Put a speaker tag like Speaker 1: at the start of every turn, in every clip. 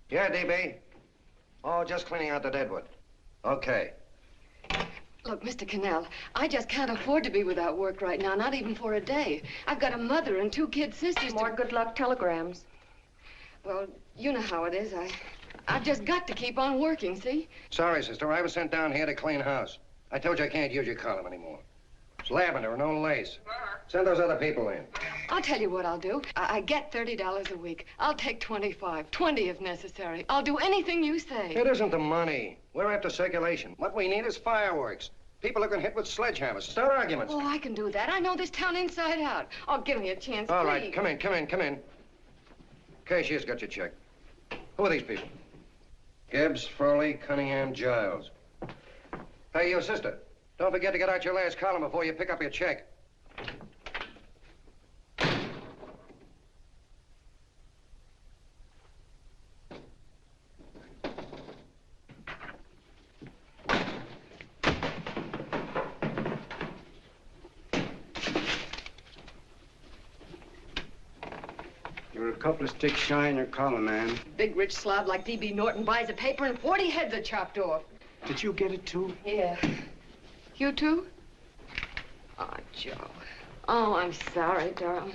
Speaker 1: Yeah, DB. Oh, just cleaning out the deadwood. Okay.
Speaker 2: Look, Mr. Cannell, I just can't afford to be without work right now, not even for a day. I've got a mother and 2 kid sisters.
Speaker 3: More good luck telegrams.
Speaker 2: Well, you know how it is. I've just got to keep on working, see?
Speaker 1: Sorry, sister. I was sent down here to clean house. I told you I can't use your column anymore. It's lavender and no lace. Send those other people in.
Speaker 2: I'll tell you what I'll do. I get $30 a week. I'll take 25, 20 if necessary. I'll do anything you say.
Speaker 1: It isn't the money. We're after circulation. What we need is fireworks. People who can hit with sledgehammers. Start arguments.
Speaker 2: Oh, I can do that. I know this town inside out. Oh, give me a chance,
Speaker 1: All
Speaker 2: please.
Speaker 1: right, come in. Cashier's got your check. Who are these people? Gibbs, Furley, Cunningham, Giles. Hey, you sister. Don't forget to get out your last column before you pick up your check.
Speaker 4: You're a couple of sticks shy in your column, man.
Speaker 2: Big rich slob like D.B. Norton buys a paper and 40 heads are chopped off.
Speaker 4: Did you get it, too?
Speaker 2: Yeah. You too? Oh, Joe. Oh, I'm sorry, darling.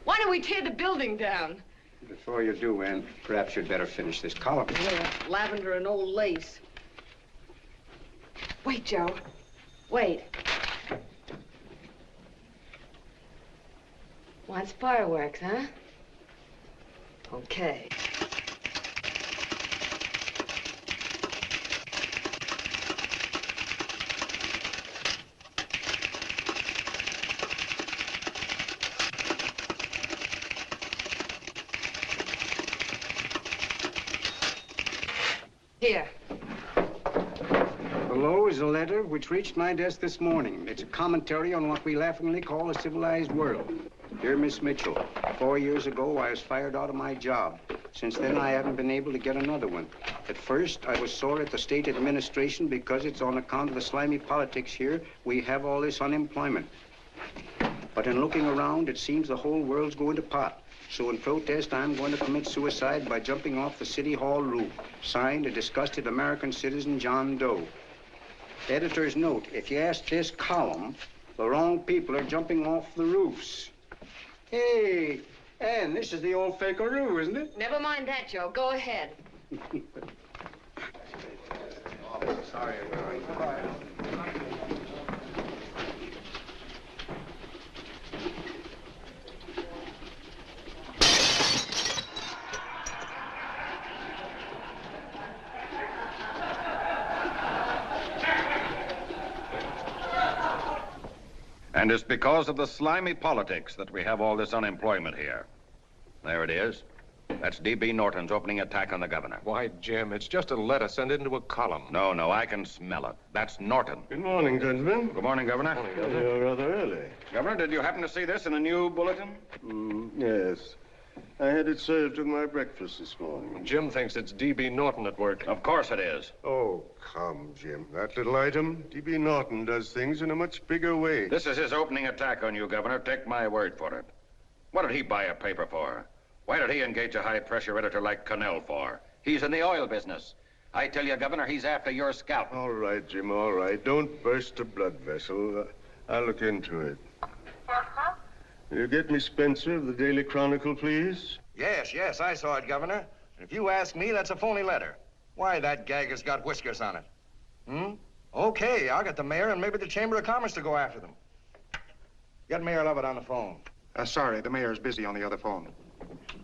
Speaker 2: Why don't we tear the building down?
Speaker 4: Before you do, Ann, perhaps you'd better finish this column.
Speaker 2: Yeah, lavender and old lace. Wait, Joe. Wait. Wants fireworks, huh? Okay. Here.
Speaker 4: Below is a letter which reached my desk this morning. It's a commentary on what we laughingly call a civilized world. Dear Miss Mitchell, 4 years ago, I was fired out of my job. Since then, I haven't been able to get another one. At first, I was sore at the state administration because it's on account of the slimy politics here we have all this unemployment. But in looking around, it seems the whole world's going to pot. So in protest, I'm going to commit suicide by jumping off the City Hall roof. Signed, a disgusted American citizen, John Doe. Editor's note, if you ask this column, the wrong people are jumping off the roofs. Hey, Ann, this is the old Fakeroo, isn't it?
Speaker 2: Never mind that, Joe. Go ahead.
Speaker 4: Sorry.
Speaker 5: And it's because of the slimy politics that we have all this unemployment here. There it is. That's D.B. Norton's opening attack on the governor.
Speaker 6: Why, Jim, it's just a letter sent into a column.
Speaker 5: No, I can smell it. That's Norton.
Speaker 7: Good morning, gentlemen.
Speaker 5: Good morning, Governor.
Speaker 7: Good morning, Governor. You're rather early.
Speaker 5: Governor, did you happen to see this in a new bulletin?
Speaker 7: Yes. I had it served with my breakfast this morning.
Speaker 6: Jim thinks it's D.B. Norton at work.
Speaker 5: Of course it is.
Speaker 7: Oh, come, Jim. That little item, D.B. Norton does things in a much bigger way.
Speaker 5: This is his opening attack on you, Governor. Take my word for it. What did he buy a paper for? Why did he engage a high-pressure editor like Cannell for? He's in the oil business. I tell you, Governor, he's after your scalp.
Speaker 7: All right, Jim, all right. Don't burst a blood vessel. I'll look into it. Will you get me Spencer of the Daily Chronicle, please?
Speaker 1: Yes, I saw it, Governor. And if you ask me, that's a phony letter. Why, that gagger's got whiskers on it. Okay, I'll get the mayor and maybe the Chamber of Commerce to go after them. Get Mayor Lovett on the phone.
Speaker 8: Sorry, the mayor's busy on the other phone.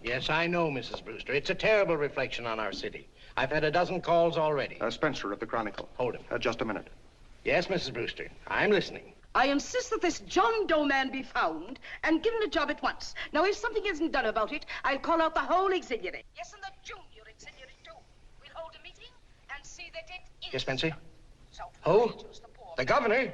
Speaker 9: Yes, I know, Mrs. Brewster. It's a terrible reflection on our city. I've had a dozen calls already.
Speaker 8: Spencer of the Chronicle.
Speaker 9: Hold him.
Speaker 8: Just a minute.
Speaker 9: Yes, Mrs. Brewster. I'm listening.
Speaker 10: I insist that this John Doe man be found and given a job at once. Now, if something isn't done about it, I'll call out the whole auxiliary. Yes, and the junior auxiliary, too. We'll hold a meeting and see that it is.
Speaker 9: Yes, Spencer? Who? The governor?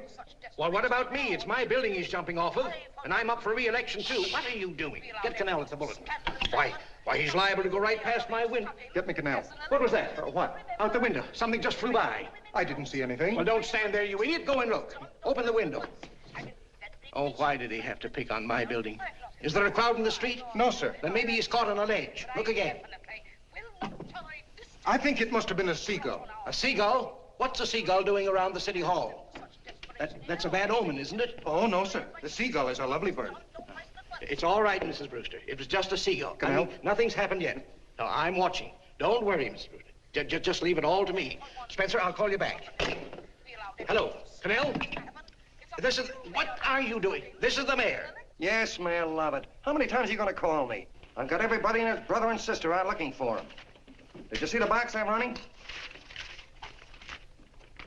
Speaker 9: Well, what about me? It's my building he's jumping off of, and I'm up for re-election, too. What are you doing? Get Cannell at the bulletin. Why, he's liable to go right past my window.
Speaker 8: Get me Cannell.
Speaker 9: What was that?
Speaker 8: What?
Speaker 9: Out the window. Something just flew by.
Speaker 8: I didn't see anything.
Speaker 9: Well, don't stand there, you idiot. Go and look. Open the window. Oh, why did he have to pick on my building? Is there a crowd in the street?
Speaker 8: No, sir.
Speaker 9: Then maybe he's caught on a ledge. Look again. I think it must have been a seagull. A seagull? What's a seagull doing around the city hall? That's a bad omen, isn't it?
Speaker 8: Oh, no, sir. The seagull is a lovely bird.
Speaker 9: It's all right, Mrs. Brewster. It was just a seagull.
Speaker 8: Can I help?
Speaker 9: Nothing's happened yet. No, I'm watching. Don't worry, Mrs. Brewster. Just leave it all to me. Spencer, I'll call you back. Hello, Canal? What are you doing? This is the mayor.
Speaker 1: Yes, Mayor Lovett. How many times are you going to call me? I've got everybody and his brother and sister out looking for him. Did you see the box I'm running?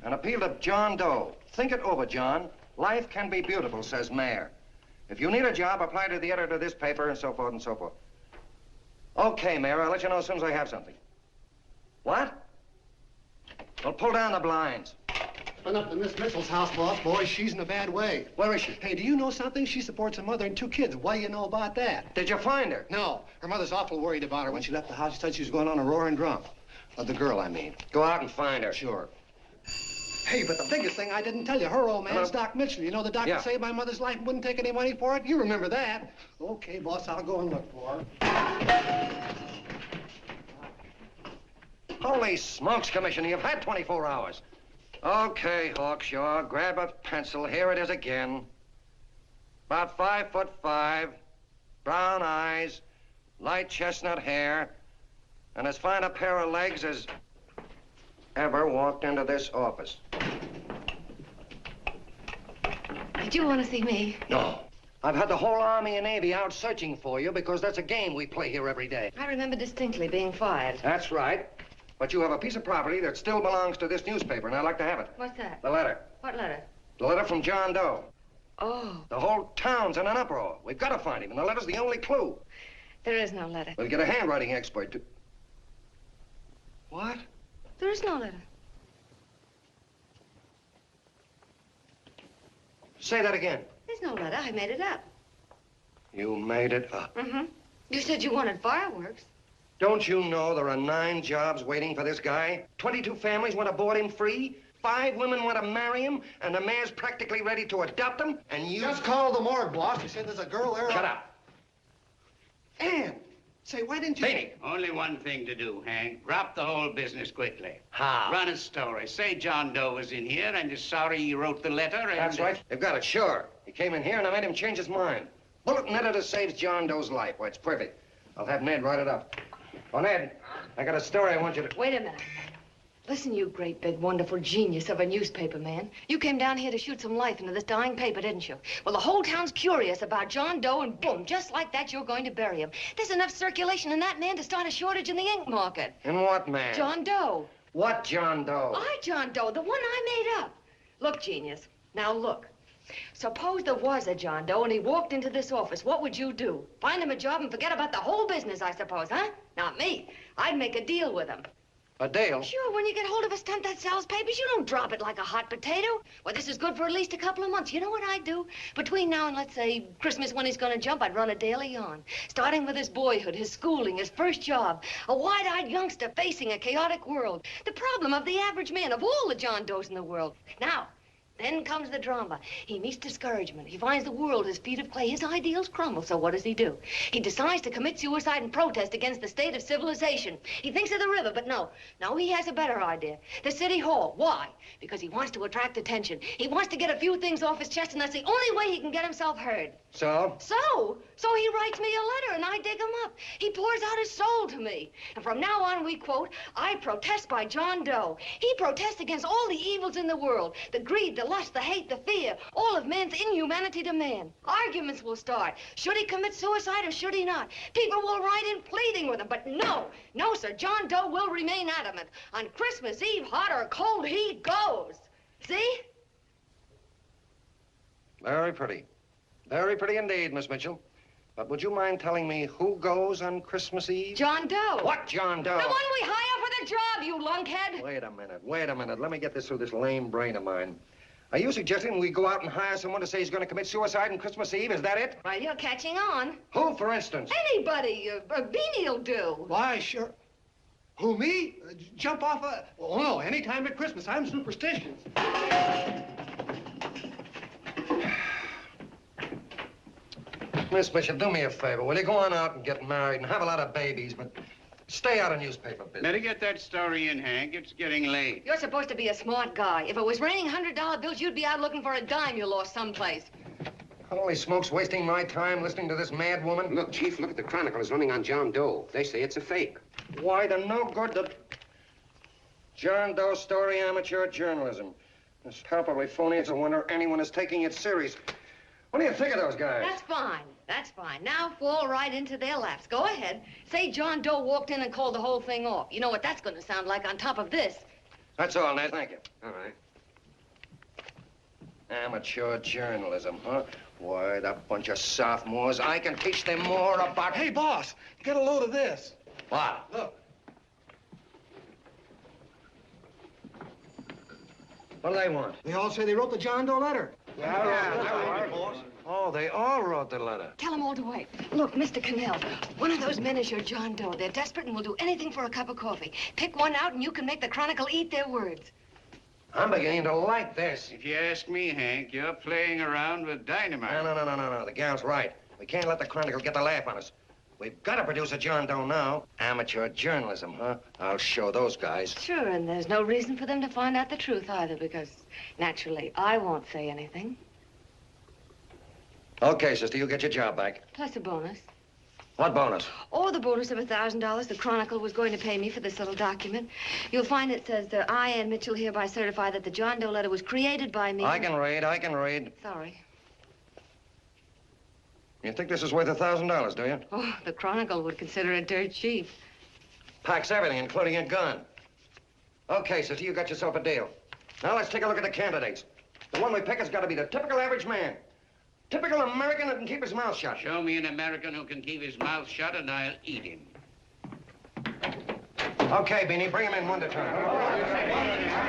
Speaker 1: An appeal to John Doe. Think it over, John. Life can be beautiful, says Mayor. If you need a job, apply to the editor of this paper and so forth and so forth. Okay, Mayor, I'll let you know as soon as I have something. What? Well, pull down the blinds.
Speaker 3: Went up to Miss Mitchell's house, boss. Boy, she's in a bad way.
Speaker 1: Where is she?
Speaker 3: Hey, do you know something? She supports a mother and 2 kids. What do you know about that?
Speaker 1: Did you find her?
Speaker 3: No. Her mother's awful worried about her. When she left the house, she said she was going on a roaring drunk. The girl, I mean.
Speaker 1: Go out and find her.
Speaker 3: Sure. Hey, but the biggest thing I didn't tell you, her old man's Doc Mitchell. You know the doctor
Speaker 1: Yeah.
Speaker 3: saved my mother's life and wouldn't take any money for it? You remember that. Okay, boss, I'll go and look for her.
Speaker 1: Holy smokes, Commissioner, you've had 24 hours. Okay, Hawkshaw, grab a pencil. Here it is again. About 5'5", brown eyes, light chestnut hair, and as fine a pair of legs as ever walked into this office.
Speaker 2: Did you want to see me?
Speaker 1: No. I've had the whole Army and Navy out searching for you because that's a game we play here every day.
Speaker 2: I remember distinctly being fired.
Speaker 1: That's right. But you have a piece of property that still belongs to this newspaper, and I'd like to have it.
Speaker 2: What's that?
Speaker 1: The letter.
Speaker 2: What letter?
Speaker 1: The letter from John Doe.
Speaker 2: Oh,
Speaker 1: The whole town's in an uproar. We've got to find him, and the letter's the only clue.
Speaker 2: there is no letter.
Speaker 1: We'll get a handwriting expert to... What?
Speaker 2: There is no letter.
Speaker 1: Say that again.
Speaker 2: There's no letter. I made it up.
Speaker 1: You made it up.
Speaker 2: Mm-hmm. You said you wanted fireworks.
Speaker 1: Don't you know there are 9 jobs waiting for this guy? 22 families want to board him free. 5 women want to marry him, and the mayor's practically ready to adopt him, and you...
Speaker 3: Just call the morgue, boss. He said there's a girl there.
Speaker 1: Shut up.
Speaker 3: Ann, say, why didn't you...
Speaker 1: Beatty.
Speaker 11: Only one thing to do, Hank. Drop the whole business quickly.
Speaker 1: How?
Speaker 11: Run a story. Say John Doe was in here and is sorry he wrote the letter and...
Speaker 1: That's right. They've got it, sure. He came in here, and I made him change his mind. Bulletin editor saves John Doe's life. Why, it's perfect. I'll have Ned write it up. Oh, Ned, I got a story I want you to...
Speaker 2: Wait a minute. Listen, you great, big, wonderful genius of a newspaper man. You came down here to shoot some life into this dying paper, didn't you? Well, the whole town's curious about John Doe, and boom, just like that, you're going to bury him. There's enough circulation in that man to start a shortage in the ink market.
Speaker 1: In what, man?
Speaker 2: John Doe.
Speaker 1: What John Doe?
Speaker 2: John Doe, the one I made up. Look, genius, now look. Suppose there was a John Doe and he walked into this office. What would you do? Find him a job and forget about the whole business, I suppose, huh? Not me. I'd make a deal with him.
Speaker 1: A deal?
Speaker 2: Sure, when you get hold of a stunt that sells papers, you don't drop it like a hot potato. Well, this is good for at least a couple of months. You know what I'd do? Between now and, let's say, Christmas when he's gonna jump, I'd run a daily on. Starting with his boyhood, his schooling, his first job. A wide-eyed youngster facing a chaotic world. The problem of the average man, of all the John Does in the world. Now, then comes the drama. He meets discouragement. He finds the world his feet of clay. His ideals crumble, so what does he do? He decides to commit suicide and protest against the state of civilization. He thinks of the river, but no, he has a better idea. The city hall. Why? Because he wants to attract attention. He wants to get a few things off his chest, and that's the only way he can get himself heard.
Speaker 1: So?
Speaker 2: So he writes me a letter, and I dig him up. He pours out his soul to me. And from now on, we quote, I protest by John Doe. He protests against all the evils in the world. The greed, the lust, the hate, the fear. All of man's inhumanity to man. Arguments will start. Should he commit suicide or should he not? People will write in pleading with him. But no, sir. John Doe will remain adamant. On Christmas Eve, hot or cold, he goes. See?
Speaker 1: Very pretty. Very pretty indeed, Miss Mitchell. But would you mind telling me who goes on Christmas Eve?
Speaker 2: John Doe.
Speaker 1: What John Doe?
Speaker 2: The one we hire for the job, you lunkhead.
Speaker 1: Wait a minute. Let me get this through this lame brain of mine. Are you suggesting we go out and hire someone to say he's going to commit suicide on Christmas Eve? Is that it?
Speaker 2: Well, you're catching on.
Speaker 1: Who, for instance?
Speaker 2: Anybody. Beanie'll do.
Speaker 3: Why, sure. Who, me? Jump off a... Oh, no, any time at Christmas. I'm superstitious.
Speaker 1: Miss Bishop, do me a favor. Will you go on out and get married and have a lot of babies, but
Speaker 9: Stay out of newspaper business.
Speaker 11: Better get that story in, Hank. It's getting late.
Speaker 2: You're supposed to be a smart guy. If it was raining $100 bills, you'd be out looking for a dime you lost someplace.
Speaker 9: Holy smokes, wasting my time listening to this mad woman.
Speaker 4: Look, Chief, look at the Chronicle. It's running on John Doe. They say it's a fake.
Speaker 9: Why the no good the John Doe story, amateur journalism. It's palpably phony. It's a wonder anyone is taking it serious. What do you think of those guys?
Speaker 2: That's fine. That's fine. Now fall right into their laps. Go ahead. Say John Doe walked in and called the whole thing off. You know what that's going to sound like on top of this.
Speaker 9: That's all, Ned. Thank you. All right. Amateur journalism, huh? Why, that bunch of sophomores, I can teach them more about...
Speaker 3: Hey, boss, get a load of this.
Speaker 9: What?
Speaker 3: Look.
Speaker 9: What do they want?
Speaker 3: They all say they wrote the John Doe letter.
Speaker 9: Oh, they all wrote the letter.
Speaker 2: Tell them all to wait. Look, Mr. Cannell, one of those men is your John Doe. They're desperate and will do anything for a cup of coffee. Pick one out and you can make the Chronicle eat their words.
Speaker 9: I'm beginning to like this.
Speaker 11: If you ask me, Hank, you're playing around with dynamite.
Speaker 9: No. The gal's right. We can't let the Chronicle get the laugh on us. We've got to produce a John Doe now. Amateur journalism, huh? I'll show those guys.
Speaker 2: Sure, and there's no reason for them to find out the truth either, because naturally, I won't say anything.
Speaker 9: Okay, sister, you get your job back.
Speaker 2: Plus a bonus.
Speaker 9: What bonus?
Speaker 2: Oh, the bonus of $1,000 the Chronicle was going to pay me for this little document. You'll find it says, I, Ann Mitchell, hereby certify that the John Doe letter was created by me.
Speaker 9: I can read.
Speaker 2: Sorry.
Speaker 9: You think this is worth $1,000, do you?
Speaker 2: Oh, the Chronicle would consider it dirt cheap.
Speaker 9: Packs everything, including a gun. Okay, sister, you got yourself a deal. Now let's take a look at the candidates. The one we pick has got to be the typical average man. Typical American that can keep his mouth shut.
Speaker 11: Show me an American who can keep his mouth shut and I'll eat him.
Speaker 9: Okay, Beanie, bring him in one at a time.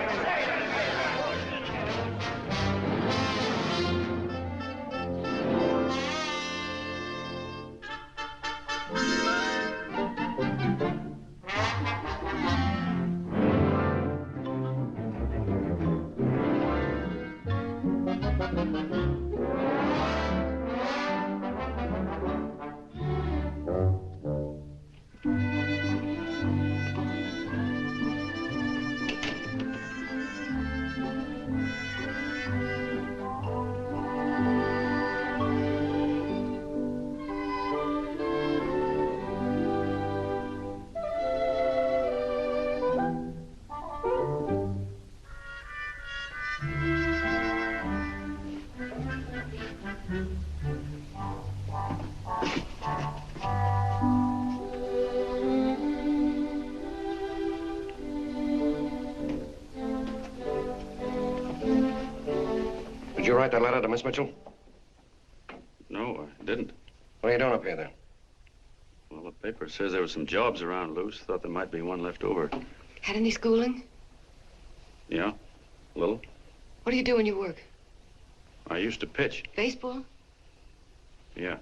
Speaker 9: Did you write that letter to Miss Mitchell?
Speaker 12: No, I didn't.
Speaker 9: What are you doing up here, then?
Speaker 12: Well, the paper says there were some jobs around loose. Thought there might be one left over.
Speaker 2: Had any schooling?
Speaker 12: Yeah, a little.
Speaker 2: What do you do when you work?
Speaker 12: I used to pitch.
Speaker 2: Baseball?
Speaker 12: Yeah.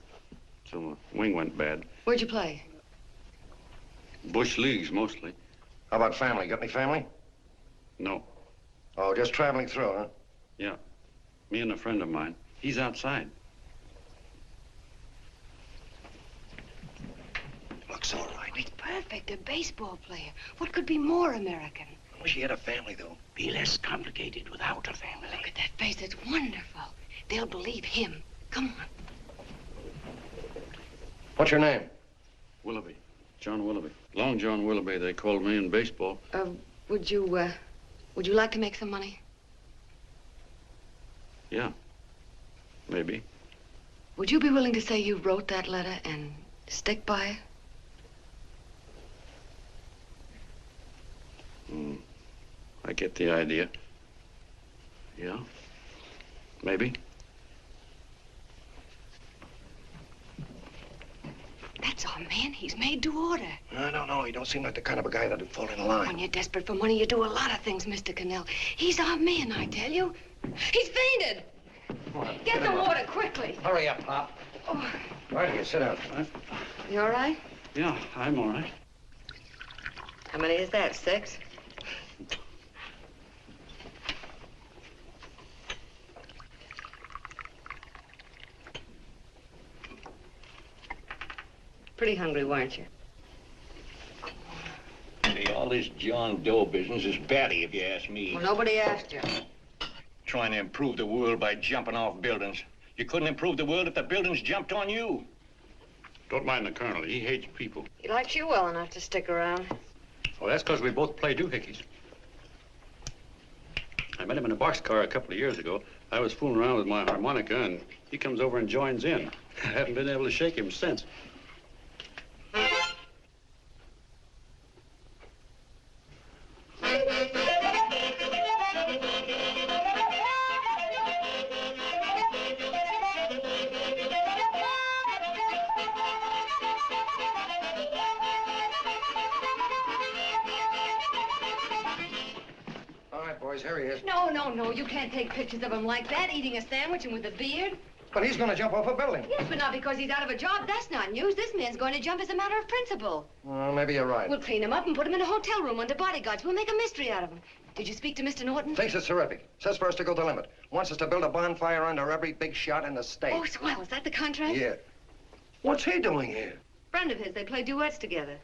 Speaker 12: So my wing went bad.
Speaker 2: Where'd you play?
Speaker 12: Bush leagues, mostly.
Speaker 9: How about family? Got any family?
Speaker 12: No.
Speaker 9: Oh, just traveling through, huh?
Speaker 12: Yeah. Me and a friend of mine. He's outside.
Speaker 9: Looks all right.
Speaker 2: It's perfect, a baseball player. What could be more American?
Speaker 9: Wish he had a family, though.
Speaker 11: Be less complicated without a family.
Speaker 2: Look at that face, it's wonderful. They'll believe him. Come on.
Speaker 9: What's your name?
Speaker 12: Willoughby. John Willoughby. Long John Willoughby, they called me in baseball.
Speaker 2: Would you like to make some money?
Speaker 12: Yeah. Maybe.
Speaker 2: Would you be willing to say you wrote that letter and stick by it?
Speaker 12: I get the idea. Yeah. Maybe.
Speaker 2: That's our man. He's made to order.
Speaker 9: I don't know. He don't seem like the kind of a guy that'd fall in line.
Speaker 2: When you're desperate for money, you do a lot of things, Mr. Cannell. He's our man, I tell you. He's fainted. Get the water quickly.
Speaker 9: Hurry up, Pop.
Speaker 2: Oh.
Speaker 9: Right here, sit down.
Speaker 2: You all right?
Speaker 12: Yeah, I'm all right.
Speaker 2: How many is that, 6? Pretty hungry, weren't you?
Speaker 13: all this John Doe business is batty, if you ask me.
Speaker 2: Well, nobody asked you.
Speaker 13: Trying to improve the world by jumping off buildings. You couldn't improve the world if the buildings jumped on you.
Speaker 12: Don't mind the colonel. He hates people.
Speaker 2: He likes you well enough to stick around.
Speaker 12: Well, that's because we both play doohickeys. I met him in a boxcar a couple of years ago. I was fooling around with my harmonica, and he comes over and joins in. I haven't been able to shake him since.
Speaker 1: Boys, here he is.
Speaker 2: No, you can't take pictures of him like that, eating a sandwich and with a beard.
Speaker 1: But he's going to jump off a building.
Speaker 2: Yes, but not because he's out of a job. That's not news. This man's going to jump as a matter of principle.
Speaker 1: Well, maybe you're right.
Speaker 2: We'll clean him up and put him in a hotel room under bodyguards. We'll make a mystery out of him. Did you speak to Mr. Norton?
Speaker 1: Thinks it's terrific. Says for us to go the limit. Wants us to build a bonfire under every big shot in the state.
Speaker 2: Oh, swell. Is that the contract?
Speaker 1: Yeah. What's he doing here?
Speaker 2: Friend of his. They play duets together.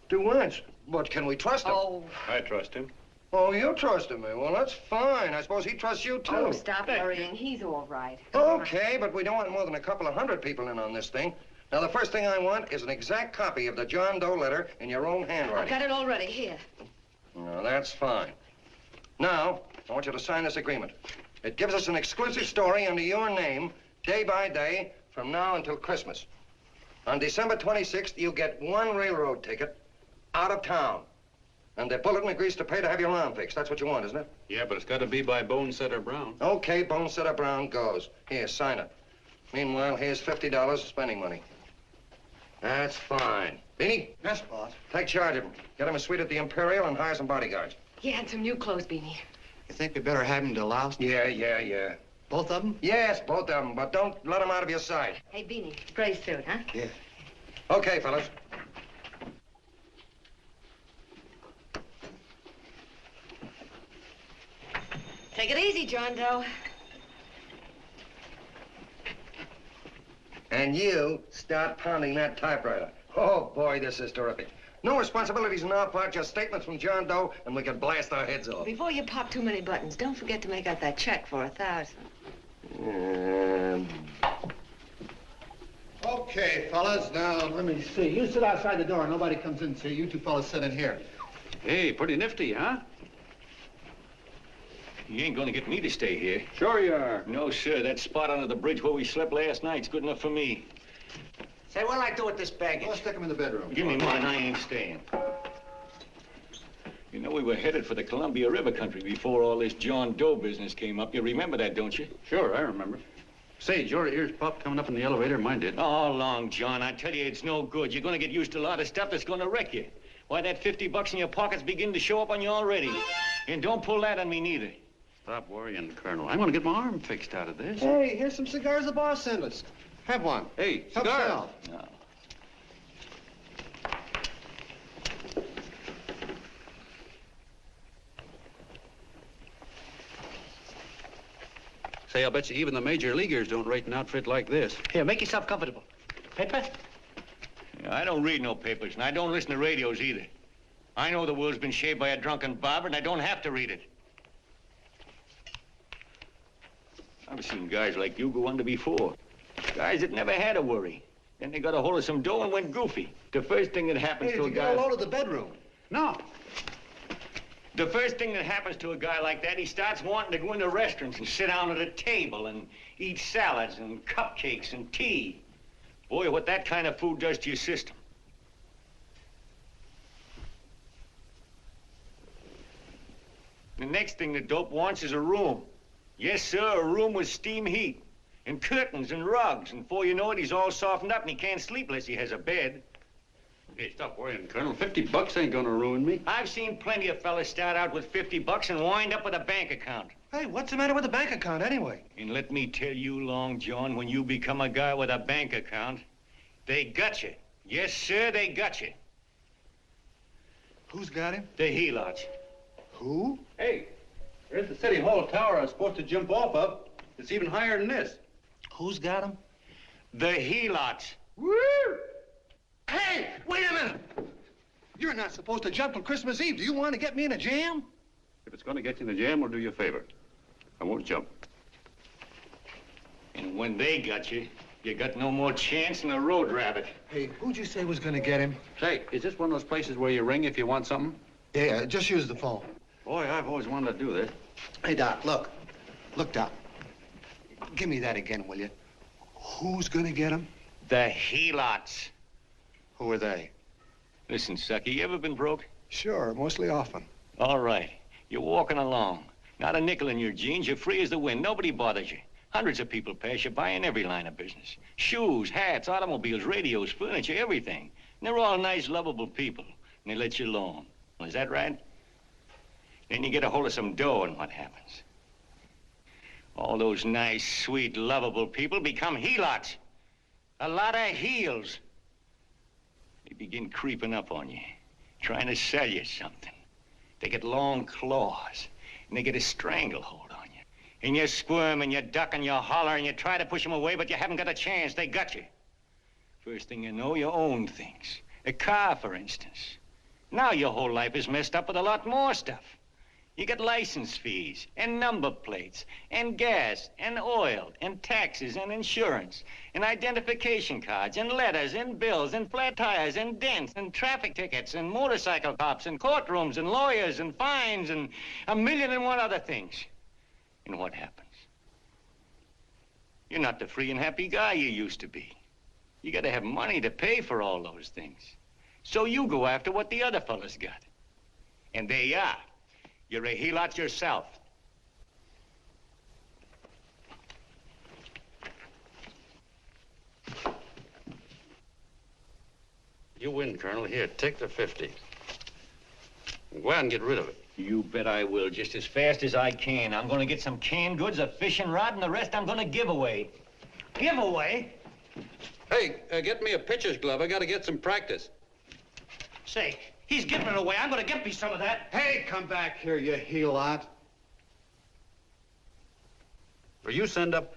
Speaker 1: Duets? But can we trust him?
Speaker 2: Oh.
Speaker 12: I trust him.
Speaker 1: Oh, you trusted me. Well, that's fine. I suppose he trusts you, too.
Speaker 2: Oh, stop worrying. He's all right.
Speaker 1: Okay, but we don't want more than a couple of hundred people in on this thing. Now, the first thing I want is an exact copy of the John Doe letter in your own handwriting.
Speaker 2: I've got it already. Here.
Speaker 1: No, that's fine. Now, I want you to sign this agreement. It gives us an exclusive story under your name, day by day, from now until Christmas. On December 26th, you get one railroad ticket out of town. And the bulletin agrees to pay to have your lawn fixed. That's what you want, isn't it?
Speaker 12: Yeah, but it's got to be by Bonesetter Brown.
Speaker 1: Okay, Bonesetter Brown goes. Here, sign it. Meanwhile, here's $50 of spending money. That's fine. Beanie?
Speaker 3: Yes, boss.
Speaker 1: Take charge of him. Get him a suite at the Imperial and hire some bodyguards.
Speaker 2: Yeah, and some new clothes, Beanie.
Speaker 3: You think we better have him to louse?
Speaker 1: Yeah.
Speaker 3: Both of them?
Speaker 1: Yes, both of them, but don't let them out of your sight.
Speaker 2: Hey, Beanie, gray suit, huh?
Speaker 1: Yeah. Okay, fellas.
Speaker 2: Take it easy, John Doe.
Speaker 1: And you start pounding that typewriter. Oh, boy, this is terrific. No responsibilities on our part, just statements from John Doe, and we can blast our heads off.
Speaker 2: Before you pop too many buttons, don't forget to make out that check for 1,000.
Speaker 3: Okay, fellas, now, let me see. You sit outside the door. Nobody comes in, see? You two fellas sit in here.
Speaker 12: Hey, pretty nifty, huh?
Speaker 13: You ain't gonna get me to stay here.
Speaker 12: Sure you are.
Speaker 13: No, sir. That spot under the bridge where we slept last night's good enough for me.
Speaker 9: Say, what'll I do with this baggage?
Speaker 3: Well, stick him in the bedroom.
Speaker 13: Give me mine. I ain't staying. You know, we were headed for the Columbia River country before all this John Doe business came up. You remember that, don't you?
Speaker 12: Sure, I remember. Say, did your ears pop coming up in the elevator? Mine did.
Speaker 13: All along, John. I tell you, it's no good. You're gonna get used to a lot of stuff that's gonna wreck you. Why, that $50 in your pocket's beginning to show up on you already. And don't pull that on me, neither.
Speaker 12: Stop worrying, Colonel. I'm gonna get my arm fixed out of this.
Speaker 3: Hey, here's some cigars the boss sent us. Have one.
Speaker 12: Hey,
Speaker 3: Help
Speaker 12: cigars.
Speaker 3: yourself.
Speaker 13: No.
Speaker 12: Say, I'll bet you even the major leaguers don't rate an outfit like this.
Speaker 9: Here, make yourself comfortable. Paper?
Speaker 13: I don't read no papers, and I don't listen to radios either. I know the world's been shaped by a drunken barber, and I don't have to read it. I've seen guys like you go under before. Guys that never had a worry. Then they got a hold of some dough and went goofy. The first thing that happens to a guy...
Speaker 3: Get a load of the bedroom.
Speaker 12: No.
Speaker 13: The first thing that happens to a guy like that, he starts wanting to go into restaurants and sit down at a table and eat salads and cupcakes and tea. Boy, what that kind of food does to your system. The next thing the dope wants is a room. Yes, sir, a room with steam heat and curtains and rugs. And before you know it, he's all softened up and he can't sleep unless he has a bed.
Speaker 12: Hey, stop worrying, Colonel. $50 ain't gonna ruin me.
Speaker 13: I've seen plenty of fellas start out with $50 and wind up with a bank account.
Speaker 9: Hey, what's the matter with the bank account anyway?
Speaker 13: And let me tell you, Long John, when you become a guy with a bank account, they got you. Yes, sir, they got you.
Speaker 9: Who's got him?
Speaker 13: The helots.
Speaker 9: Who?
Speaker 12: Hey, there's the City Hall tower I was supposed to jump off of. It's even higher than this.
Speaker 9: Who's got him?
Speaker 13: The helots.
Speaker 9: Woo! Hey, wait a minute!
Speaker 3: You're not supposed to jump till Christmas Eve. Do you want to get me in a jam?
Speaker 12: If it's going to get you in the jam, we'll do you a favor. I won't jump.
Speaker 13: And when they got you, you got no more chance than a road rabbit.
Speaker 3: Hey, who'd you say was going to get him?
Speaker 12: Say, is this one of those places where you ring if you want something?
Speaker 3: Yeah, just use the phone.
Speaker 12: Boy, I've always wanted to do this.
Speaker 3: Hey, Doc, look. Look, Doc. Give me that again, will you? Who's going to get him?
Speaker 13: The helots.
Speaker 3: Who are they?
Speaker 13: Listen, Sucky, you ever been broke?
Speaker 3: Sure, mostly often.
Speaker 13: All right. You're walking along. Not a nickel in your jeans. You're free as the wind. Nobody bothers you. Hundreds of people pass you by in every line of business. Shoes, hats, automobiles, radios, furniture, everything. And they're all nice, lovable people. And they let you alone. Is that right? Then you get a hold of some dough, and what happens? All those nice, sweet, lovable people become helots. A lot of heels. They begin creeping up on you, trying to sell you something. They get long claws, and they get a stranglehold on you. And you squirm, and you duck, and you holler, and you try to push them away, but you haven't got a chance. They got you. First thing you know, you own things. A car, for instance. Now your whole life is messed up with a lot more stuff. You get license fees, and number plates, and gas, and oil, and taxes, and insurance, and identification cards, and letters, and bills, and flat tires, and dents, and traffic tickets, and motorcycle cops, and courtrooms, and lawyers, and fines, and 1,000,001 other things. And what happens? You're not the free and happy guy you used to be. You gotta have money to pay for all those things. So you go after what the other fellas got. And there you are. You're a helot yourself.
Speaker 12: You win, Colonel. Here, take the 50. Go out and get rid of it.
Speaker 13: You bet I will, just as fast as I can. I'm gonna get some canned goods, a fishing rod, and the rest I'm gonna give away. Give away?
Speaker 12: Hey, get me a pitcher's glove. I gotta get some practice.
Speaker 9: Say, he's giving it away. I'm gonna get me some of that.
Speaker 3: Hey, come back here, you helot.
Speaker 12: Well, you send up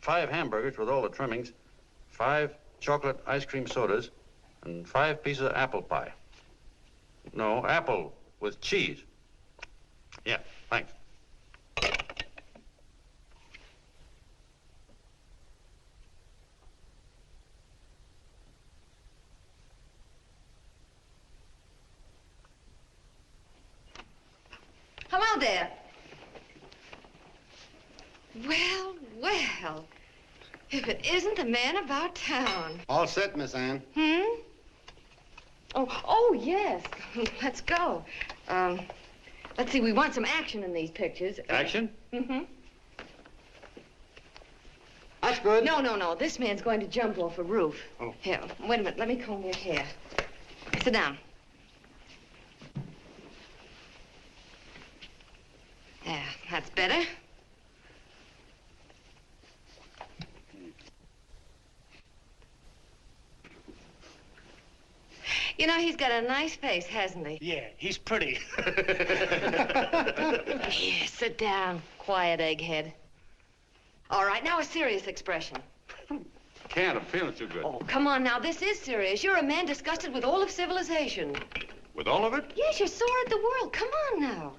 Speaker 12: 5 hamburgers with all the trimmings, 5 chocolate ice cream sodas, and 5 pieces of apple pie. No, apple with cheese. Yeah, thanks.
Speaker 2: Hello there. Well, well. If it isn't the man about town.
Speaker 3: All set, Miss Anne.
Speaker 2: Oh, yes. Let's go. Let's see, we want some action in these pictures.
Speaker 12: Action?
Speaker 3: That's good.
Speaker 2: No. This man's going to jump off a roof.
Speaker 3: Oh.
Speaker 2: Here, wait a minute. Let me comb your hair. Sit down. There, that's better. You know, he's got a nice face, hasn't he?
Speaker 9: Yeah, he's pretty.
Speaker 2: Here, sit down. Quiet, egghead. All right, now a serious expression.
Speaker 12: Can't. I'm feeling too good.
Speaker 2: Oh, come on now. This is serious. You're a man disgusted with all of civilization.
Speaker 12: With all of it?
Speaker 2: Yes, you're sore at the world. Come on now.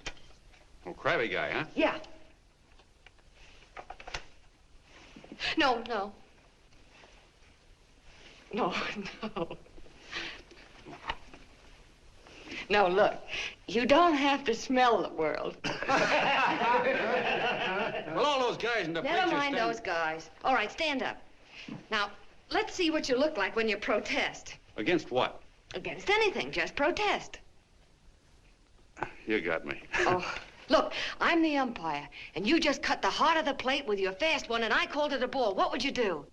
Speaker 12: Oh, crabby guy, huh?
Speaker 2: Yeah. No. No, look. You don't have to smell the world.
Speaker 12: Well, all those guys in the picture
Speaker 2: Never mind those guys. All right, stand up. Now, let's see what you look like when you protest.
Speaker 12: Against what?
Speaker 2: Against anything, just protest.
Speaker 12: You got me.
Speaker 2: Oh, look, I'm the umpire, and you just cut the heart of the plate with your fast one, and I called it a ball. What would you do?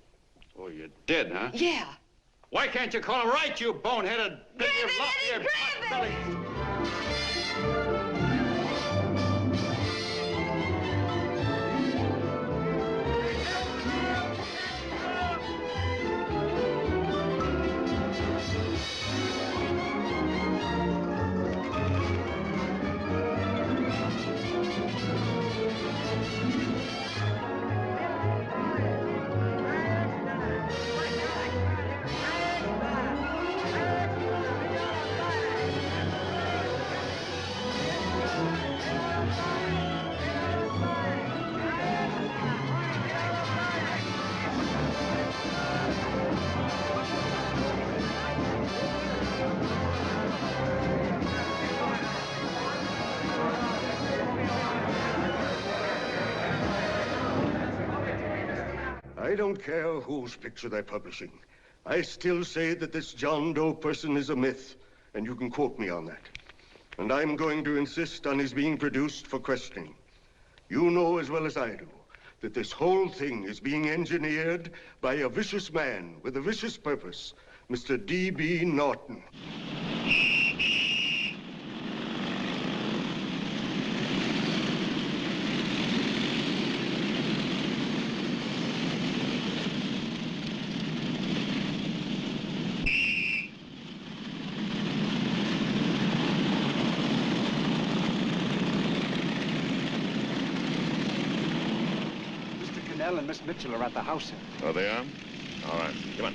Speaker 12: Oh, you did, huh?
Speaker 2: Yeah.
Speaker 12: Why can't you call him right, you boneheaded...
Speaker 2: Grab it, Eddie, grab it!
Speaker 7: I don't care whose picture they're publishing. I still say that this John Doe person is a myth, and you can quote me on that. And I'm going to insist on his being produced for questioning. You know as well as I do that this whole thing is being engineered by a vicious man with a vicious purpose, Mr. D.B. Norton.
Speaker 4: And Miss Mitchell are at the house, sir.
Speaker 5: Oh, they are? All right, come on.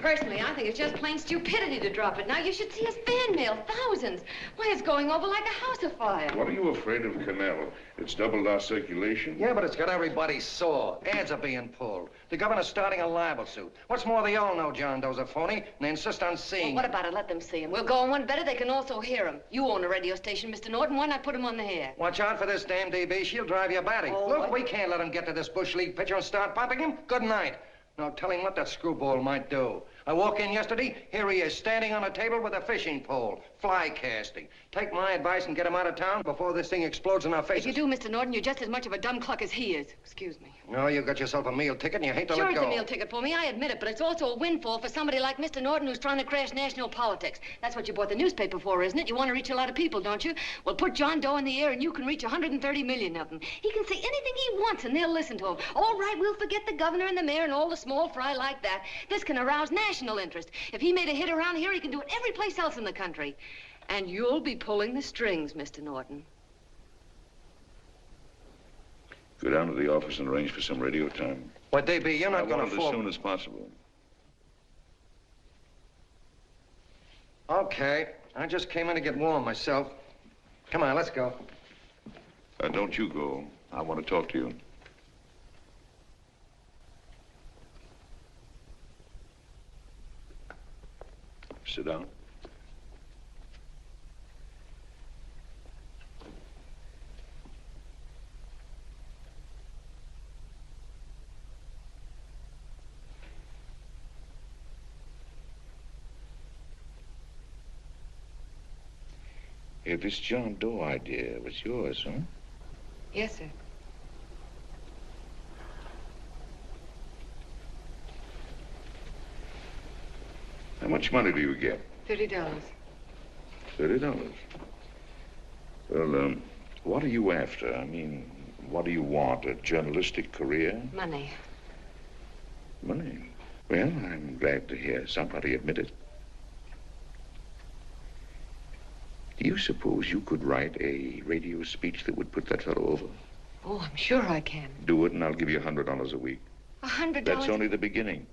Speaker 2: Personally, I think it's just plain stupidity to drop it. Now, you should see his fan mail, thousands. Why, it's going over like a house afire.
Speaker 14: What are you afraid of, Canal? It's doubled our circulation.
Speaker 1: Yeah, but it's got everybody sore. Ads are being pulled. The governor's starting a libel suit. What's more, they all know John Doe's a phony, and they insist on seeing
Speaker 2: Well, what about it? Let them see him. We'll go on one better. They can also hear him. You own a radio station, Mr. Norton. Why not put him on the air?
Speaker 1: Watch out for this damn DB. She'll drive you batty.
Speaker 2: Oh,
Speaker 1: Look,
Speaker 2: what?
Speaker 1: we can't let him get to this Bush League pitcher and start popping him. Good night. Now, tell him what that screwball might do. I walk in yesterday, here he is, standing on a table with a fishing pole, fly casting. Take my advice and get him out of town before this thing explodes in our faces.
Speaker 2: If you do, Mr. Norton, you're just as much of a dumb cluck as he is. Excuse me.
Speaker 1: No, you got yourself a meal ticket and you hate to
Speaker 2: Sure,
Speaker 1: let go.
Speaker 2: it's a meal ticket for me, I admit it, but it's also a windfall for somebody like Mr. Norton who's trying to crash national politics. That's what you bought the newspaper for, isn't it? You want to reach a lot of people, don't you? Well, put John Doe in the air and you can reach 130 million of them. He can say anything he wants and they'll listen to him. All right, we'll forget the governor and the mayor and all the small fry like that. This can arouse national interest. If he made a hit around here, he can do it every place else in the country. And you'll be pulling the strings, Mr. Norton.
Speaker 14: Go down to the office and arrange for some radio time.
Speaker 1: What, DB, you're not going to
Speaker 14: I want it as soon as possible.
Speaker 1: Okay. I just came in to get warm myself. Come on, let's go.
Speaker 14: Don't you go. I want to talk to you. Sit down. Hey, this John Doe idea was yours, huh?
Speaker 2: Yes, sir.
Speaker 14: How much money do you get?
Speaker 2: $30.
Speaker 14: $30. Well, what are you after? I mean, what do you want? A journalistic career?
Speaker 2: Money.
Speaker 14: Money? Well, I'm glad to hear somebody admit it. Do you suppose you could write a radio speech that would put that fellow over?
Speaker 2: Oh, I'm sure I can.
Speaker 14: Do it, and I'll give you $100 a week.
Speaker 2: $100?
Speaker 14: That's only the beginning.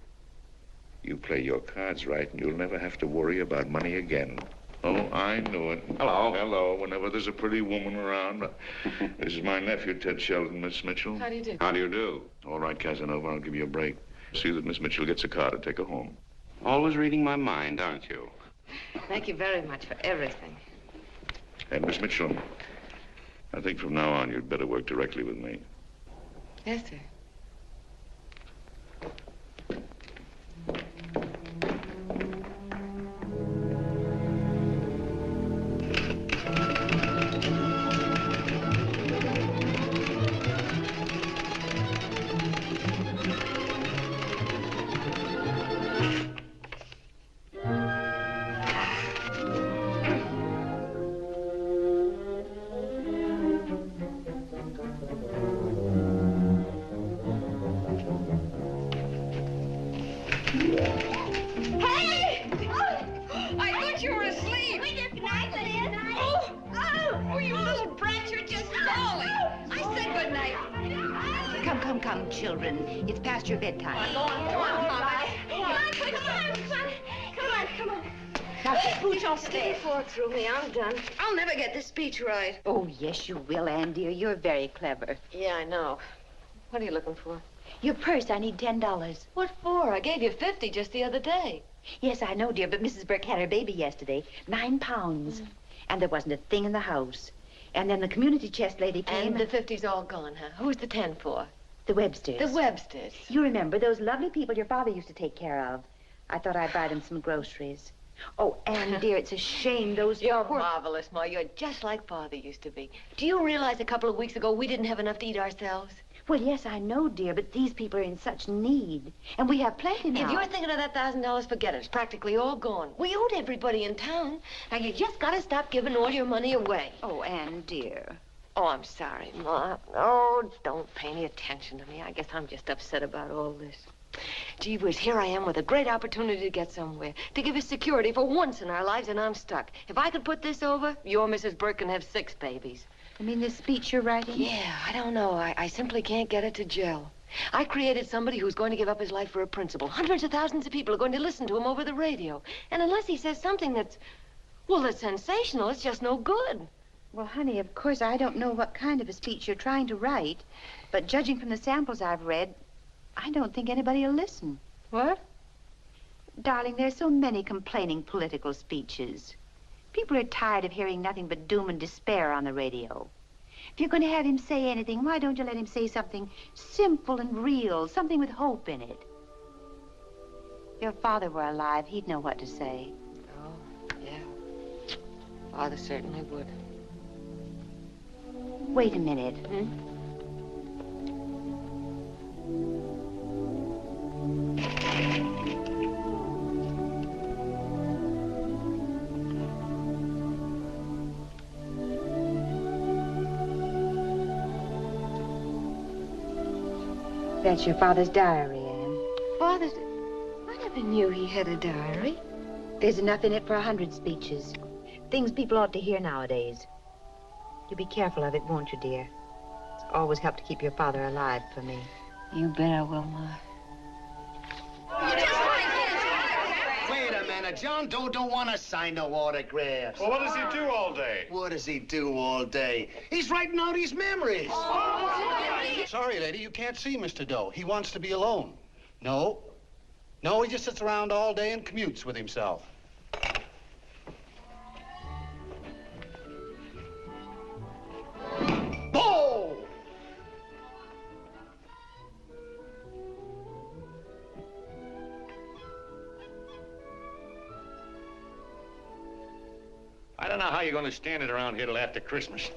Speaker 14: You play your cards right, and you'll never have to worry about money again. Oh, I know it.
Speaker 5: Hello.
Speaker 14: Hello. Whenever there's a pretty woman around. This is my nephew, Ted Sheldon, Miss Mitchell.
Speaker 2: How do you do?
Speaker 14: How do you do? All right, Casanova, I'll give you a break. See that Miss Mitchell gets a car to take her home.
Speaker 11: Always reading my mind, aren't you?
Speaker 2: Thank you very much for everything.
Speaker 14: And Miss Mitchell, I think from now on you'd better work directly with me.
Speaker 2: Yes, sir.
Speaker 15: Come, children. It's past your bedtime.
Speaker 2: Go on, Mama. Come on.
Speaker 15: Now, spooch off
Speaker 2: Get
Speaker 15: there.
Speaker 2: the fork through me. I'm done. I'll never get this speech right.
Speaker 15: Oh, yes, you will, Ann, dear. You're very clever.
Speaker 2: Yeah, I know. What are you looking for?
Speaker 15: Your purse, I need $10.
Speaker 2: What for? I gave you 50 just the other day.
Speaker 15: Yes, I know, dear, but Mrs. Burke had her baby yesterday. 9 pounds. And there wasn't a thing in the house. And then the community chest lady came.
Speaker 2: And the 50's all gone, huh? Who's the 10 for?
Speaker 15: The Websters.
Speaker 2: The Websters.
Speaker 15: You remember those lovely people your father used to take care of. I thought I'd buy them some groceries. Oh, Anne, dear, it's a shame those
Speaker 2: You're
Speaker 15: poor...
Speaker 2: marvelous, Ma. You're just like Father used to be. Do you realize a couple of weeks ago we didn't have enough to eat ourselves?
Speaker 15: Well, yes, I know, dear, but these people are in such need. And we have plenty now.
Speaker 2: If you're thinking of that $1,000, forget it. It's practically all gone. We owed everybody in town. Now, you just gotta stop giving all your money away.
Speaker 15: Oh, Anne, dear.
Speaker 2: Oh, I'm sorry, Ma. Oh, don't pay any attention to me. I guess I'm just upset about all this. Gee whiz, here I am with a great opportunity to get somewhere, to give us security for once in our lives, and I'm stuck. If I could put this over, your Mrs. Burke can have 6 babies.
Speaker 15: I mean, this speech you're writing?
Speaker 2: Yeah, I don't know. I simply can't get it to gel. I created somebody who's going to give up his life for a principle. Hundreds of thousands of people are going to listen to him over the radio. And unless he says something that's sensational, it's just no good.
Speaker 15: Well, honey, of course, I don't know what kind of a speech you're trying to write, but judging from the samples I've read, I don't think anybody will listen.
Speaker 2: What?
Speaker 15: Darling, there's so many complaining political speeches. People are tired of hearing nothing but doom and despair on the radio. If you're going to have him say anything, why don't you let him say something simple and real, something with hope in it? If your father were alive, he'd know what to say.
Speaker 2: Oh, yeah. Father certainly would.
Speaker 15: Wait a minute. That's your father's diary, Anne.
Speaker 2: Father's... I never knew he had a diary.
Speaker 15: There's enough in it for 100 speeches. Things people ought to hear nowadays. You'll be careful of it, won't you, dear? It's always helped to keep your father alive for me.
Speaker 2: You bet I will, Ma.
Speaker 3: Wait a minute. John Doe don't want to sign no autographs.
Speaker 6: Well, what does he do all day?
Speaker 3: What does he do all day? He's writing out his memories.
Speaker 4: Sorry, lady, you can't see Mr. Doe. He wants to be alone. No, he just sits around all day and commutes with himself.
Speaker 3: Boom!
Speaker 13: I don't know how you're going to stand it around here till after Christmas.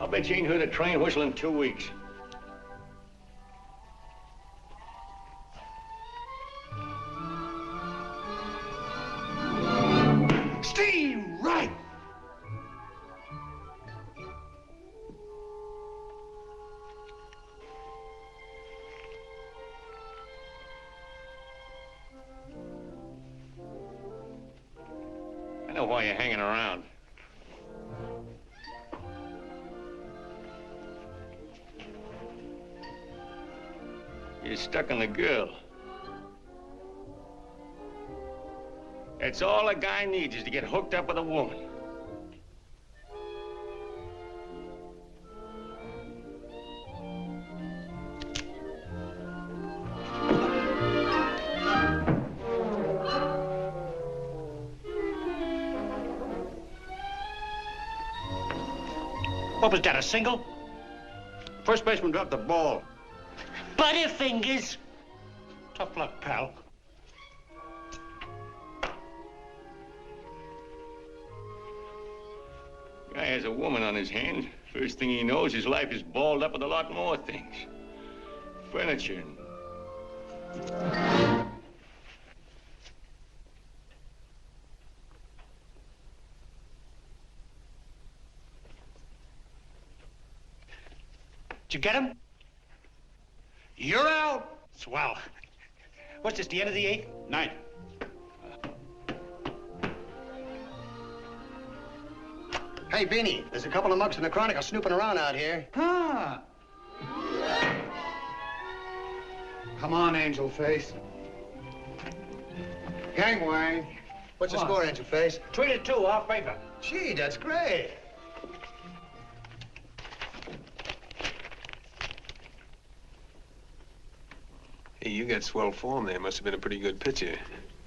Speaker 13: I'll bet you ain't heard a train whistle in 2 weeks.
Speaker 3: Steve, right!
Speaker 13: I know why you're hanging around. You're stuck on the girl. That's all a guy needs, is to get hooked up with a woman.
Speaker 11: What was that, a single?
Speaker 4: First baseman dropped the ball.
Speaker 11: Butterfingers. Tough luck, pal.
Speaker 13: Guy has a woman on his hands. First thing he knows, his life is balled up with a lot more things. Furniture.
Speaker 11: Did you get him? You're out. Swell. What's this, the end of the 8th?
Speaker 4: 9th.
Speaker 3: Hey, Beanie, there's a couple of mugs from the Chronicle snooping around out here.
Speaker 4: Ah. Come on, Angel Face.
Speaker 3: Gangway. What's the score, Angel Face?
Speaker 11: 3-2, our favor.
Speaker 3: Gee, that's great.
Speaker 6: Hey, you got swell form there. Must have been a pretty good pitcher.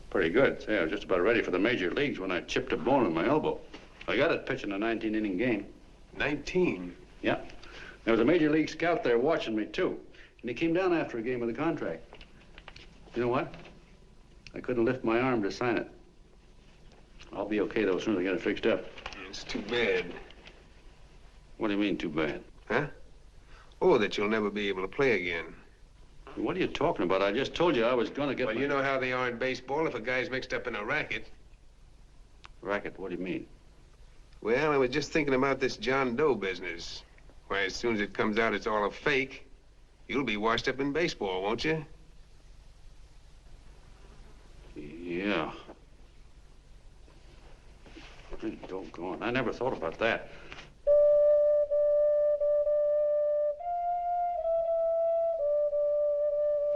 Speaker 12: Pretty good. Say, I was just about ready for the major leagues when I chipped a bone in my elbow. I got it pitching a 19-inning game. 19? Yeah. There was a major league scout there watching me, too. And he came down after a game with the contract. You know what? I couldn't lift my arm to sign it. I'll be okay, though, as soon as I get it fixed up.
Speaker 16: It's too bad.
Speaker 12: What do you mean, too bad?
Speaker 16: Huh? Oh, that you'll never be able to play again.
Speaker 12: What are you talking about? I just told you I was going to get
Speaker 16: Well, you know how they are in baseball if a guy's mixed up in a racket.
Speaker 12: Racket? What do you mean?
Speaker 16: Well, I was just thinking about this John Doe business. Why, as soon as it comes out it's all a fake, you'll be washed up in baseball, won't you?
Speaker 12: Yeah. Pretty doggone. I never thought about that.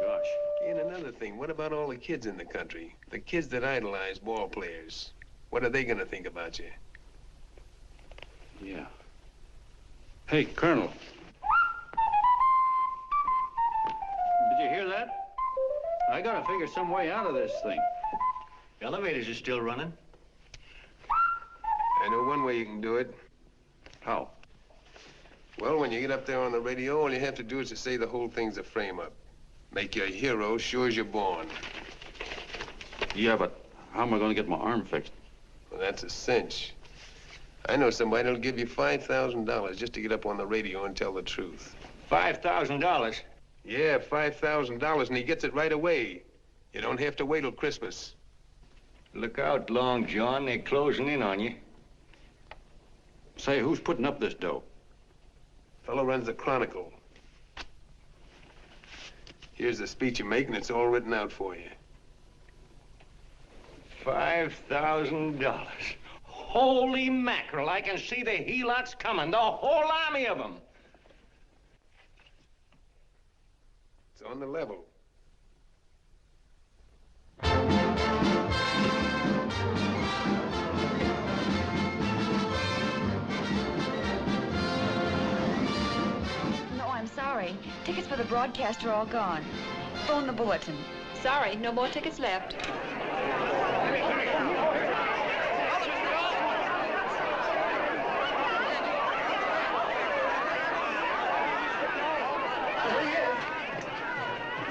Speaker 12: Gosh.
Speaker 16: And another thing, what about all the kids in the country? The kids that idolize ball players. What are they gonna think about you?
Speaker 12: Yeah. Hey, Colonel. Did you hear that? I gotta figure some way out of this thing.
Speaker 13: The elevators are still running.
Speaker 16: I know one way you can do it.
Speaker 12: How?
Speaker 16: Well, when you get up there on the radio, all you have to do is to say the whole thing's a frame-up. Make you a hero sure as you're born.
Speaker 12: Yeah, but how am I gonna get my arm fixed?
Speaker 16: Well, that's a cinch. I know somebody that'll give you $5,000 just to get up on the radio and tell the truth.
Speaker 13: $5,000?
Speaker 16: Yeah, $5,000, and he gets it right away. You don't have to wait till Christmas.
Speaker 13: Look out, Long John. They're closing in on you.
Speaker 12: Say, who's putting up this dough?
Speaker 16: Fellow runs the Chronicle. Here's the speech you make, and it's all written out for you.
Speaker 13: $5,000. Holy mackerel, I can see the helots coming, the whole army of them.
Speaker 16: It's on the level.
Speaker 17: No, I'm sorry. Tickets for the broadcast are all gone. Phone the bulletin. Sorry, no more tickets left.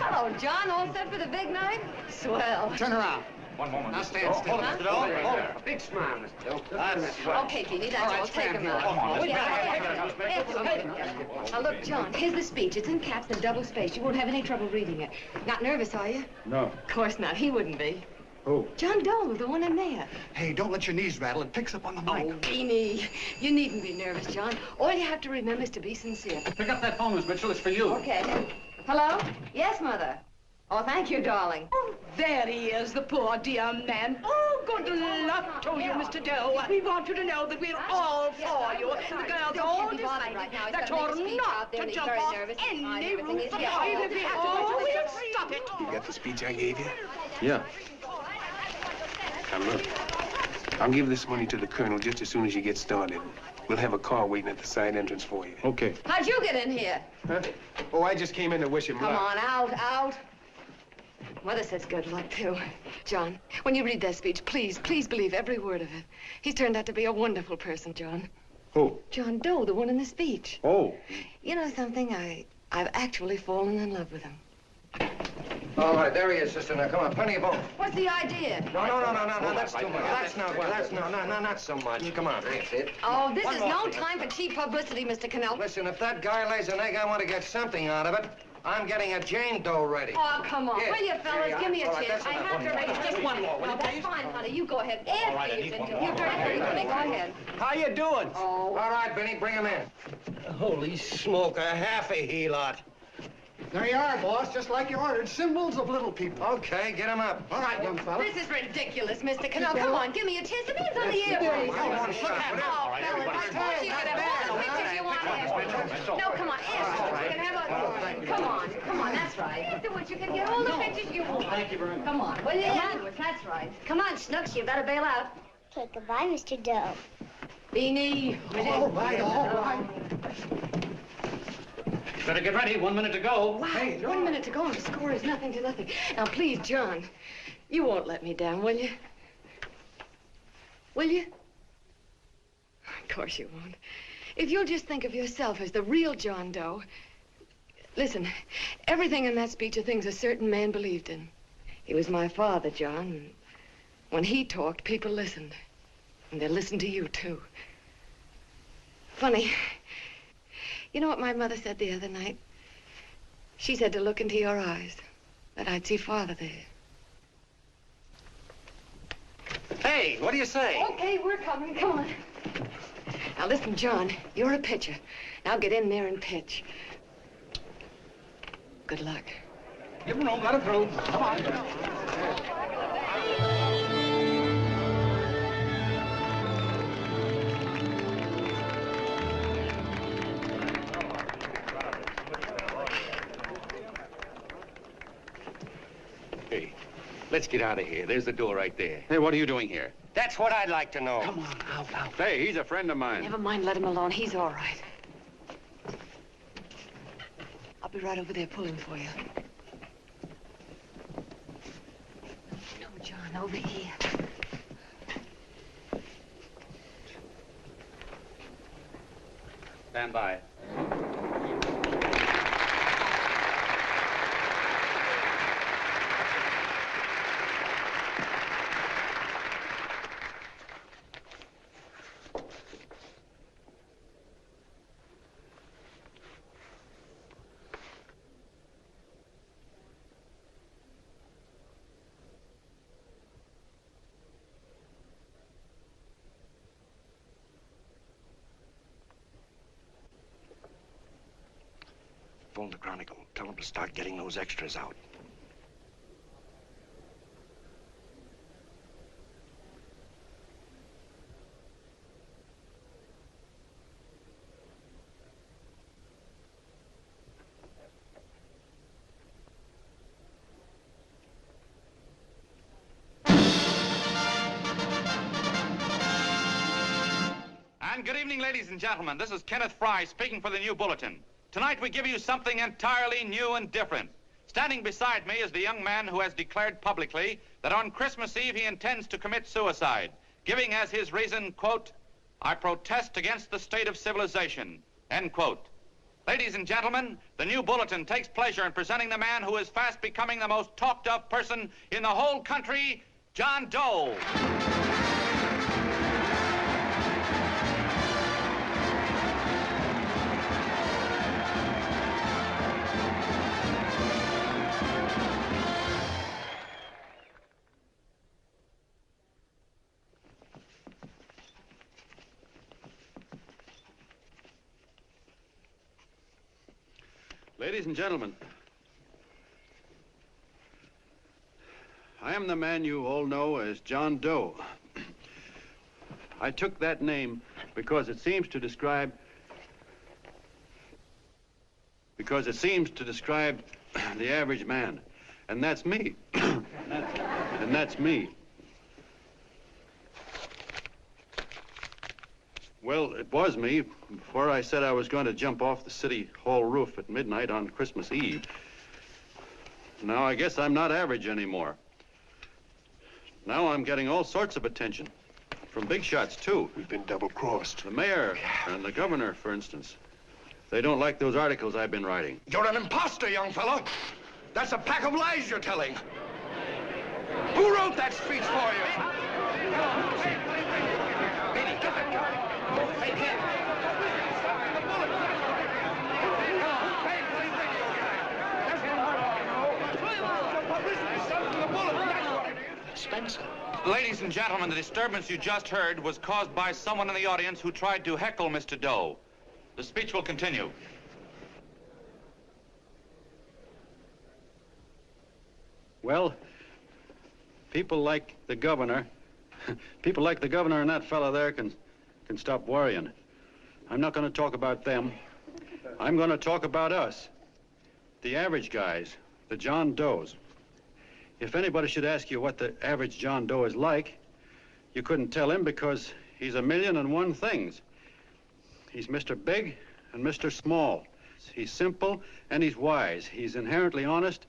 Speaker 2: Hello, John. All set for the big night? Swell.
Speaker 4: Turn around.
Speaker 6: One moment.
Speaker 4: Now stand still.
Speaker 6: Hold it, Mr. Doe.
Speaker 4: Hold it. A big smile, Mr. Doe.
Speaker 6: That's right.
Speaker 2: Okay, Beanie, that's
Speaker 4: All right,
Speaker 2: all. Take him
Speaker 4: stand
Speaker 2: out.
Speaker 4: here.
Speaker 6: Come on,
Speaker 2: Now, look, John, here's the speech. It's in caps and double-spaced. You won't have any trouble reading it. Not nervous, are you?
Speaker 12: No.
Speaker 2: Of course not. He wouldn't be.
Speaker 12: Who?
Speaker 2: John Doe, the one in there.
Speaker 3: Hey, don't let your knees rattle. It picks up on the mic.
Speaker 2: Oh, Beanie, you needn't be nervous, John. All you have to remember is to be sincere.
Speaker 12: Pick up that phone, Miss Mitchell. It's for you.
Speaker 2: Okay. Hello? Yes, Mother. Oh, thank you, darling.
Speaker 10: Oh, there he is, the poor dear man. Oh, good luck to you, Mr. Doe. We want you to know that we're all for you. The girls all decided that you're not to jump off any roof at all. Oh, we'll stop it.
Speaker 16: You got the speech I gave you?
Speaker 12: Yeah.
Speaker 16: Now, look. I'll give this money to the colonel just as soon as you get started. We'll have a car waiting at the side entrance for you.
Speaker 12: Okay.
Speaker 2: How'd you get in here?
Speaker 16: Huh? Oh, I just came in to wish him
Speaker 2: Come
Speaker 16: luck.
Speaker 2: on, out. Mother says good luck, too. John, when you read that speech, please believe every word of it. He's turned out to be a wonderful person, John.
Speaker 12: Who?
Speaker 2: John Doe, the one in the speech.
Speaker 12: Oh.
Speaker 2: You know something? I've actually fallen in love with him.
Speaker 1: All right, there he is, sister. Now, come on, plenty of both.
Speaker 2: What's the idea?
Speaker 1: No, that's too much. Not so much. Come on, that's it.
Speaker 2: Oh, this is no time for cheap publicity, Mr. Cannell.
Speaker 1: Listen, if that guy lays an egg, I want to get something out of it. I'm getting a Jane Doe ready.
Speaker 2: Oh, come on.
Speaker 1: Here.
Speaker 2: Will you, fellas?
Speaker 1: Here you
Speaker 2: Give me a
Speaker 1: are. All right,
Speaker 2: chance.
Speaker 1: that's
Speaker 2: I
Speaker 1: enough.
Speaker 2: have to raise
Speaker 1: Just one more, will
Speaker 2: No,
Speaker 1: you,
Speaker 2: that's
Speaker 1: please?
Speaker 2: fine, honey. You go ahead.
Speaker 1: All right, I need one more.
Speaker 2: You're very good. Go ahead.
Speaker 13: How you doing?
Speaker 2: Oh.
Speaker 1: All right, Benny, bring him in.
Speaker 13: Holy smoke, a half a helot.
Speaker 3: There you are, boss, just like you ordered. Symbols of little people.
Speaker 1: Okay, get him up.
Speaker 3: All right, young fella.
Speaker 2: This is ridiculous, Mr. Cannell. Come on, give me a chance. The man's on the air, please.
Speaker 1: One shot.
Speaker 2: Oh, fellas, I told you could have all the pictures you want. No, come on, ask. You can have a... Come on, that's right. Afterwards, you can get all the pictures you want. Thank you very much. Come on, will you? Afterwards, that's right. Come on, Snooks, you better bail out.
Speaker 18: Okay, goodbye, Mr. Doe.
Speaker 2: Beanie.
Speaker 3: All right.
Speaker 12: Better get ready. 1 minute to go.
Speaker 2: Wow, 1 minute to go and the score is nothing to nothing. Now, please, John, you won't let me down, will you? Will you? Of course you won't. If you'll just think of yourself as the real John Doe. Listen, everything in that speech are things a certain man believed in. He was my father, John. And when he talked, people listened. And they listened to you, too. Funny. You know what my mother said the other night? She said to look into your eyes, that I'd see Father there.
Speaker 9: Hey, what do you say?
Speaker 2: Okay, we're coming. Come on. Now, listen, John, you're a pitcher. Now get in there and pitch. Good luck.
Speaker 9: Give him room, let him through. Come on.
Speaker 13: Hey, let's get out of here. There's the door right there.
Speaker 12: Hey, what are you doing here?
Speaker 11: That's what I'd like to know.
Speaker 9: Come on, out.
Speaker 12: Hey, he's a friend of mine.
Speaker 2: Never mind, let him alone. He's all right. I'll be right over there pulling for you. No, John, over here.
Speaker 12: Stand by.
Speaker 9: Phone the Chronicle. Tell them to start getting those extras out.
Speaker 12: And good evening, ladies and gentlemen. This is Kenneth Fry speaking for the New Bulletin. Tonight we give you something entirely new and different. Standing beside me is the young man who has declared publicly that on Christmas Eve he intends to commit suicide, giving as his reason, quote, "I protest against the state of civilization," end quote. Ladies and gentlemen, the New Bulletin takes pleasure in presenting the man who is fast becoming the most talked of person in the whole country, John Doe. Ladies and gentlemen, I am the man you all know as John Doe. I took that name because it seems to describe the average man. And that's me. And that's me. Well, it was me before I said I was going to jump off the city hall roof at midnight on Christmas Eve. Now I guess I'm not average anymore. Now I'm getting all sorts of attention. From big shots, too.
Speaker 7: We've been double-crossed.
Speaker 12: The mayor and the governor, for instance. They don't like those articles I've been writing.
Speaker 9: You're an imposter, young fellow. That's a pack of lies you're telling. Who wrote that speech for you? Benny, get that guy. Hey, kid. Spencer.
Speaker 12: Ladies and gentlemen, the disturbance you just heard was caused by someone in the audience who tried to heckle Mr. Doe. The speech will continue. Well, people like the governor and that fella there can stop worrying. I'm not going to talk about them. I'm going to talk about us, the average guys, the John Does. If anybody should ask you what the average John Doe is like, you couldn't tell him because he's a million and one things. He's Mr. Big and Mr. Small. He's simple and he's wise. He's inherently honest,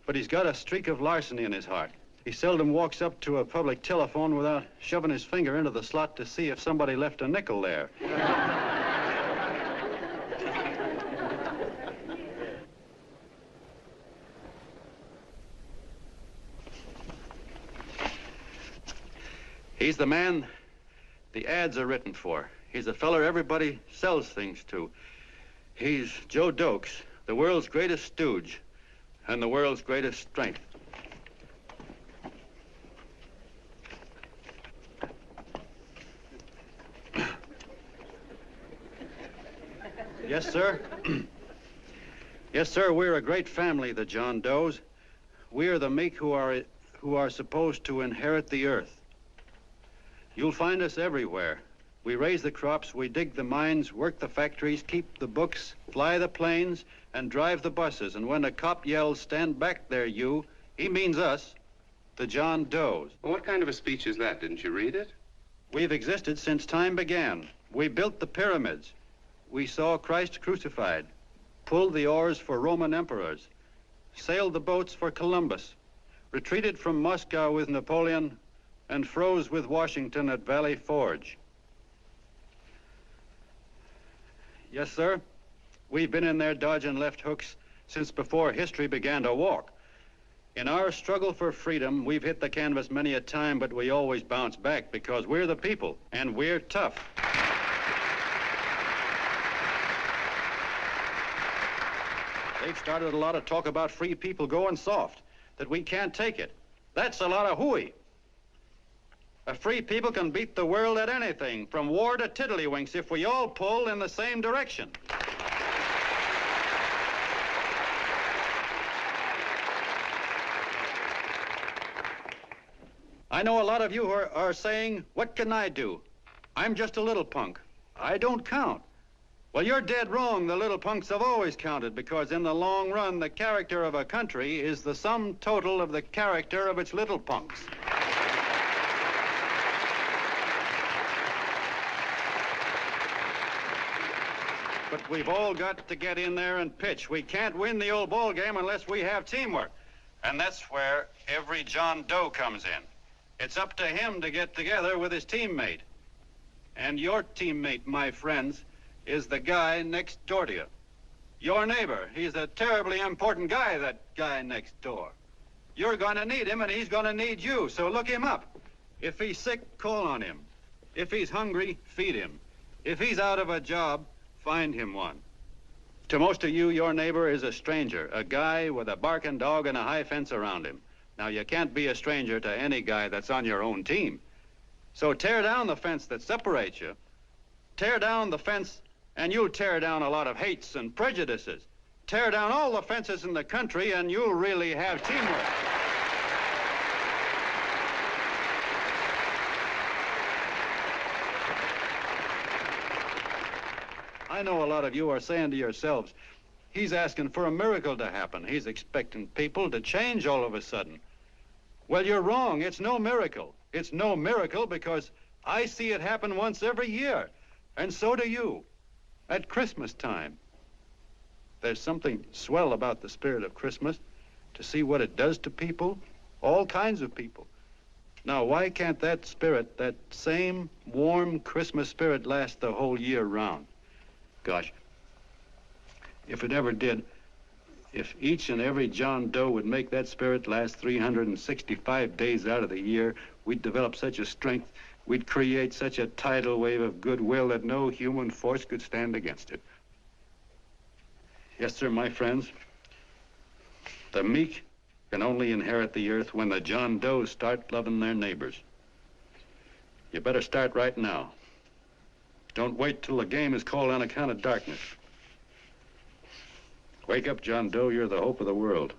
Speaker 12: but he's got a streak of larceny in his heart. He seldom walks up to a public telephone without shoving his finger into the slot to see if somebody left a nickel there. He's the man the ads are written for. He's a feller everybody sells things to. He's Joe Doe, the world's greatest stooge and the world's greatest strength. Yes, sir. Yes, sir, we're a great family, the John Does. We are the meek who are supposed to inherit the earth. You'll find us everywhere. We raise the crops, we dig the mines, work the factories, keep the books, fly the planes, and drive the buses. And when a cop yells, "Stand back there, you," he means us, the John Does.
Speaker 16: Well, what kind of a speech is that? Didn't you read it?
Speaker 12: We've existed since time began. We built the pyramids. We saw Christ crucified, pulled the oars for Roman emperors, sailed the boats for Columbus, retreated from Moscow with Napoleon, and froze with Washington at Valley Forge. Yes, sir. We've been in there dodging left hooks since before history began to walk. In our struggle for freedom, we've hit the canvas many a time, but we always bounce back because we're the people, and we're tough. They've started a lot of talk about free people going soft, that we can't take it. That's a lot of hooey. A free people can beat the world at anything, from war to tiddlywinks, if we all pull in the same direction. I know a lot of you are saying, "What can I do? I'm just a little punk. I don't count." Well, you're dead wrong. The little punks have always counted, because in the long run, the character of a country is the sum total of the character of its little punks. But we've all got to get in there and pitch. We can't win the old ball game unless we have teamwork. And that's where every John Doe comes in. It's up to him to get together with his teammate. And your teammate, my friends, is the guy next door to you. Your neighbor. He's a terribly important guy, that guy next door. You're going to need him, and he's going to need you, so look him up. If he's sick, call on him. If he's hungry, feed him. If he's out of a job, find him one. To most of you, your neighbor is a stranger, a guy with a barking dog and a high fence around him. Now, you can't be a stranger to any guy that's on your own team. So tear down the fence that separates you. Tear down the fence, and you'll tear down a lot of hates and prejudices. Tear down all the fences in the country, and you'll really have teamwork. I know a lot of you are saying to yourselves, "He's asking for a miracle to happen. He's expecting people to change all of a sudden." Well, you're wrong. It's no miracle. It's no miracle because I see it happen once every year, and so do you, at Christmas time. There's something swell about the spirit of Christmas, to see what it does to people, all kinds of people. Now, why can't that spirit, that same warm Christmas spirit, last the whole year round? Gosh, if it ever did, if each and every John Doe would make that spirit last 365 days out of the year, we'd develop such a strength, we'd create such a tidal wave of goodwill that no human force could stand against it. Yes, sir, my friends. The meek can only inherit the earth when the John Does start loving their neighbors. You better start right now. Don't wait till the game is called on account of darkness. Wake up, John Doe. You're the hope of the world.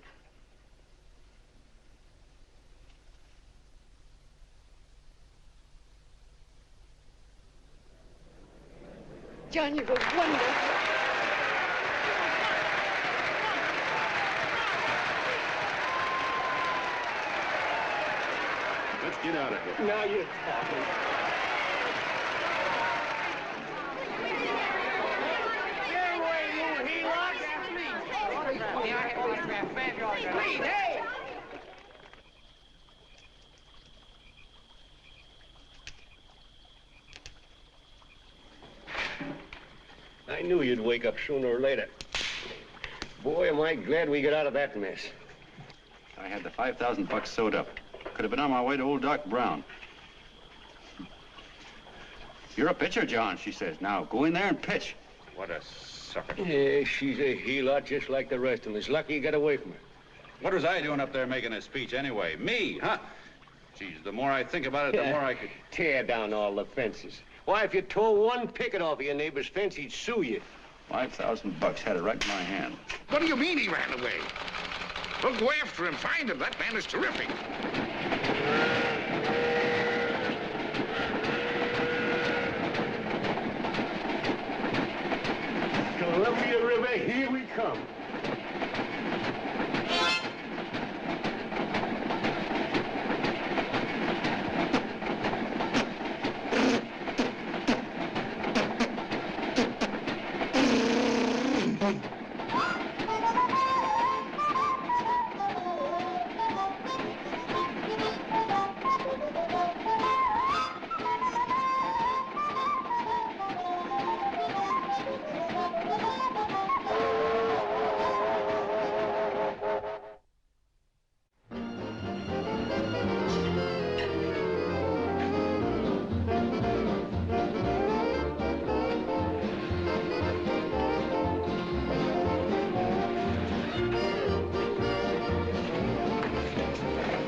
Speaker 2: John, you were wonderful.
Speaker 12: Let's get out of here.
Speaker 11: Now you're talking.
Speaker 9: Hey!
Speaker 13: I knew you'd wake up sooner or later. Boy, am I glad we got out of that mess.
Speaker 12: I had the $5,000 sewed up. Could have been on my way to old Doc Brown. You're a pitcher, John, she says. Now, go in there and pitch.
Speaker 14: What a sucker.
Speaker 19: Yeah, she's a heel-out just like the rest of them. It's lucky you got away from her.
Speaker 12: What was I doing up there making a speech anyway? Me, huh? Geez, the more I think about it, the more I could...
Speaker 19: Tear down all the fences. Why, if you tore one picket off of your neighbor's fence, he'd sue you.
Speaker 12: $5,000 had it right in my hand.
Speaker 14: What do you mean he ran away? Well, go after him, find him. That man is terrific.
Speaker 19: Columbia River, here we come.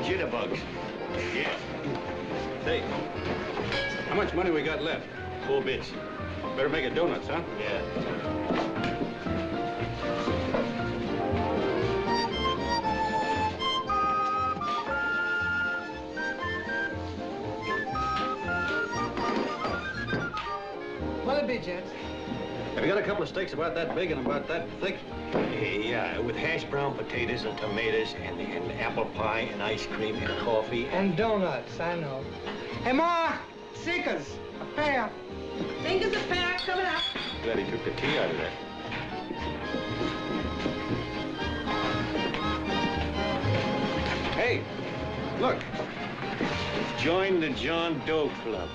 Speaker 12: Jitterbugs. Yeah. Say, how much money we got left? 4 bits. Better make it donuts, huh? Yeah.
Speaker 20: What'll it be, gents?
Speaker 12: Have you got a couple of steaks about that big and about that thick?
Speaker 11: Yeah, with hash brown potatoes and tomatoes and apple pie and ice cream and coffee.
Speaker 20: And donuts, I know. Hey, Ma! Seekers, a pair.
Speaker 10: Fingers a pair, coming up.
Speaker 12: Glad he took the tea out of that.
Speaker 11: Hey, look. Join the John Doe Club.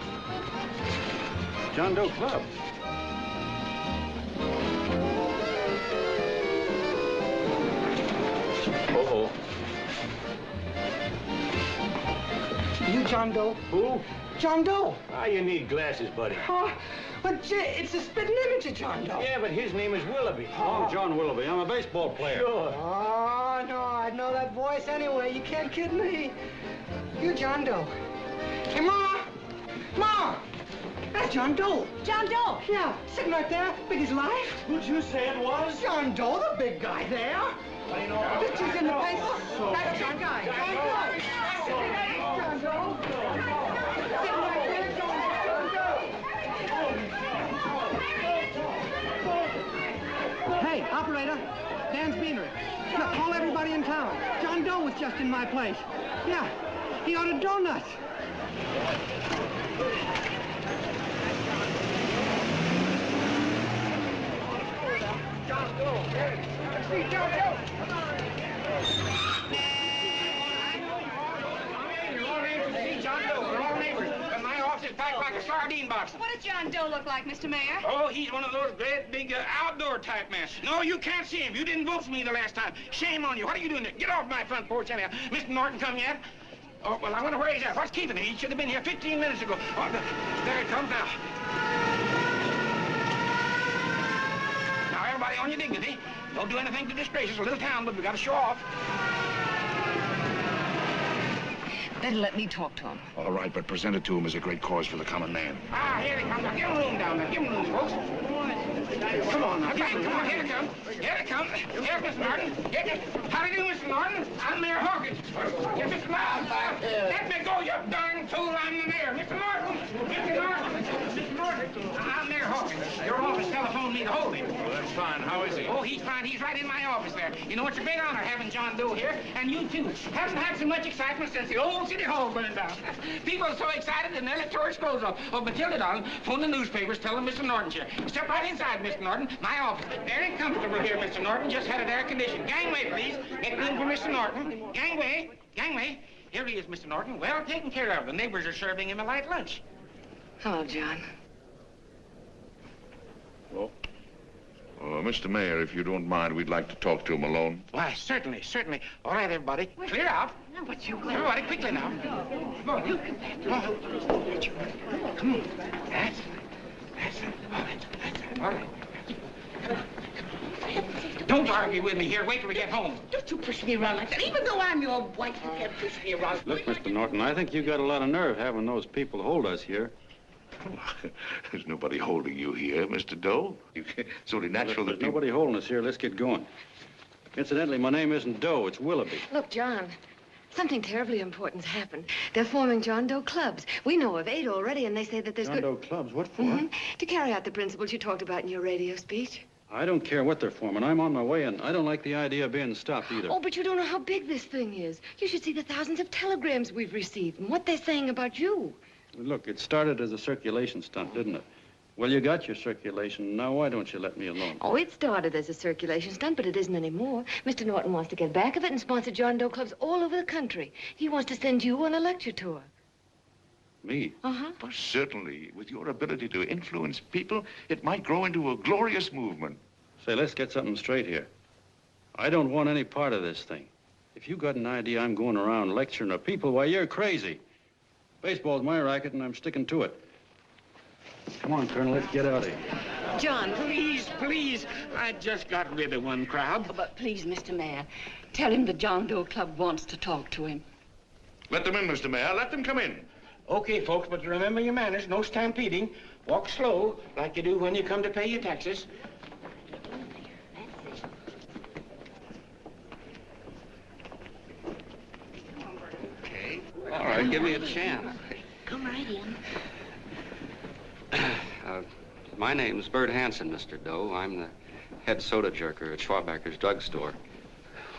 Speaker 12: John Doe Club?
Speaker 11: Uh-oh.
Speaker 20: You John Doe?
Speaker 11: Who?
Speaker 20: John Doe.
Speaker 11: Ah, you need glasses, buddy.
Speaker 20: Oh, but it's a spitting image of John Doe.
Speaker 11: Yeah, but his name is Willoughby.
Speaker 12: Oh, I'm John Willoughby. I'm a baseball player.
Speaker 11: Sure.
Speaker 20: Oh, no, I'd know that voice anyway. You can't kid me. You John Doe. Hey, Ma! Ma! That's John Doe.
Speaker 10: John Doe?
Speaker 20: Yeah, sitting right there, big as life.
Speaker 11: Who'd you say it was?
Speaker 20: John Doe, the big guy there.
Speaker 11: I know.
Speaker 20: Pictures in the paper. That's John Guy. John Doe. John Doe. Sitting right there, John Doe. Hey, operator. Dan's Beanery. Look, call everybody in town. John Doe was just in my place. Yeah, he ordered donuts. John Doe. See John Doe.
Speaker 9: John Doe, we're all neighbors. And my office is packed like a sardine box.
Speaker 10: What does John Doe look like, Mr. Mayor?
Speaker 9: Oh, he's one of those great big outdoor type men. No, you can't see him. You didn't vote for me the last time. Shame on you. What are you doing there? Get off my front porch anyhow. Mr. Norton come yet? Oh, well, I wonder where he's at. What's keeping him? He should have been here 15 minutes ago. Oh, there he comes now. Now, everybody on your dignity. Don't do anything to disgrace us. A little town, but we got to show off.
Speaker 2: Better let me talk to him.
Speaker 14: All right, but present it to him as a great cause for the common man.
Speaker 9: Ah, here he comes. Now, give him room down there. Give him room, folks. Come on now. Come on. Here he comes. Here he comes. Here's Mr. Norton. How do you do, Mr. Norton? I'm Mayor Hawkins. Here's Mr. Norton. Let me go, you darn fool. I'm the mayor. Mr. Norton. Mr. Norton. Mr. Norton. I'm Mayor Hawkins. Your office telephoned me to hold him.
Speaker 12: Well, that's fine. How is he?
Speaker 9: Oh, he's fine. He's right in my office there. You know, it's a great honor having John Doe here, and you too. Haven't had so much excitement since the old City Hall burned down. People are so excited they nearly tore his clothes off. Oh, Matilda, darling, phone the newspapers, tell them Mr. Norton's here. Step right inside, Mr. Norton. My office. Very comfortable here, Mr. Norton. Just had it air conditioned. Gangway, please. Get room for Mr. Norton. Gangway. Gangway. Here he is, Mr. Norton. Well taken care of. The neighbors are serving him a light lunch.
Speaker 2: Hello, John.
Speaker 14: Well, Mr. Mayor, if you don't mind, we'd like to talk to him alone.
Speaker 9: Why, certainly, certainly. All right, everybody. Clear out.
Speaker 2: No, but you...
Speaker 9: Everybody, quickly now. Come on, you. Come on. Come on. That's
Speaker 11: All right. Don't argue with me here. Wait till we get home.
Speaker 10: Don't you push me around like that. Even though I'm your wife, you can't push me around.
Speaker 12: Look, Mr. Norton, I think you got a lot of nerve having those people hold us here.
Speaker 14: There's nobody holding you here, Mr. Doe. It's only natural
Speaker 12: There's
Speaker 14: that people...
Speaker 12: nobody holding us here. Let's get going. Incidentally, my name isn't Doe, it's Willoughby.
Speaker 2: Look, John, something terribly important's happened. They're forming John Doe clubs. We know of 8 already, and they say that there's
Speaker 12: John Doe clubs? What for?
Speaker 2: To carry out the principles you talked about in your radio speech.
Speaker 12: I don't care what they're forming. I'm on my way, and I don't like the idea of being stopped either.
Speaker 2: Oh, but you don't know how big this thing is. You should see the thousands of telegrams we've received and what they're saying about you.
Speaker 12: Look, it started as a circulation stunt, didn't it? Well, you got your circulation. Now, why don't you let me alone?
Speaker 2: Oh, it started as a circulation stunt, but it isn't anymore. Mr. Norton wants to get back of it and sponsor John Doe clubs all over the country. He wants to send you on a lecture tour.
Speaker 12: Me?
Speaker 2: Uh-huh.
Speaker 14: Well, certainly, with your ability to influence people, it might grow into a glorious movement.
Speaker 12: Say, let's get something straight here. I don't want any part of this thing. If you got an idea I'm going around lecturing the people, why, you're crazy. Baseball's my racket, and I'm sticking to it. Come on, Colonel, let's get out of here.
Speaker 11: John, please. I just got rid of one crowd.
Speaker 10: But please, Mr. Mayor, tell him the John Doe Club wants to talk to him.
Speaker 14: Let them in, Mr. Mayor. Let them come in.
Speaker 11: Okay, folks, but remember your manners. No stampeding. Walk slow, like you do when you come to pay your taxes.
Speaker 16: Okay. All right, give me a chance.
Speaker 18: Come right in.
Speaker 16: My name's Bert Hansen, Mr. Doe. I'm the head soda jerker at Schwabacker's drugstore.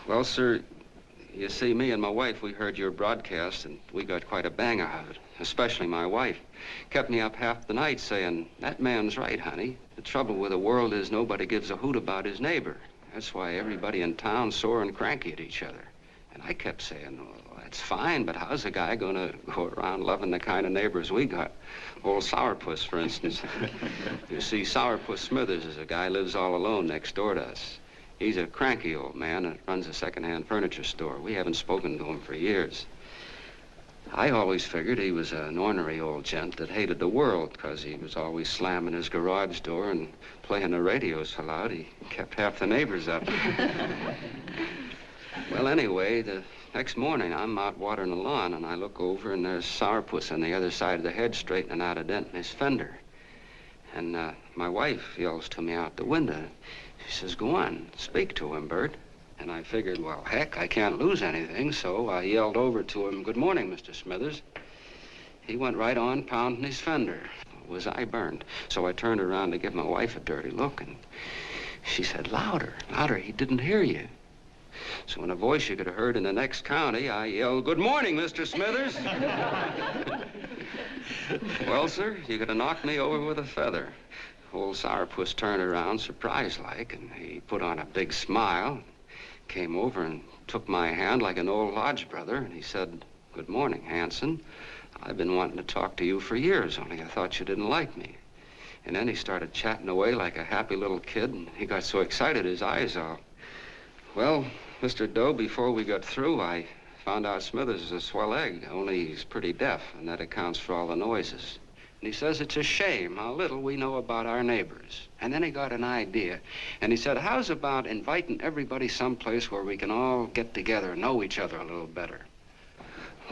Speaker 16: Well, sir, you see, me and my wife, we heard your broadcast, and we got quite a bang out of it, especially my wife. Kept me up half the night saying, that man's right, honey. The trouble with the world is nobody gives a hoot about his neighbor. That's why everybody in town's sore and cranky at each other. And I kept saying, well, that's fine, but how's a guy going to go around loving the kind of neighbors we got? Old Sourpuss, for instance. You see, Sourpuss Smithers is a guy who lives all alone next door to us. He's a cranky old man that runs a second-hand furniture store. We haven't spoken to him for years. I always figured he was an ornery old gent that hated the world because he was always slamming his garage door and playing the radio so loud he kept half the neighbors up. Well, anyway, the next morning, I'm out watering the lawn, and I look over, and there's Sourpuss on the other side of the hedge straightening out a dent in his fender. And my wife yells to me out the window. She says, go on, speak to him, Bert. And I figured, well, heck, I can't lose anything, so I yelled over to him, good morning, Mr. Smithers. He went right on pounding his fender. Was I burned? So I turned around to give my wife a dirty look, and she said, louder, louder, he didn't hear you. So in a voice you could have heard in the next county, I yelled, good morning, Mr. Smithers. Well, sir, you could have knocked me over with a feather. Old Sourpuss turned around, surprised-like, and he put on a big smile, came over and took my hand like an old lodge brother, and he said, good morning, Hansen. I've been wanting to talk to you for years, only I thought you didn't like me. And then he started chatting away like a happy little kid, and he got so excited his eyes all... Well, Mr. Doe, before we got through, I found out Smithers is a swell egg, only he's pretty deaf, and that accounts for all the noises. And he says it's a shame how little we know about our neighbors. And then he got an idea, and he said, how's about inviting everybody someplace where we can all get together and know each other a little better?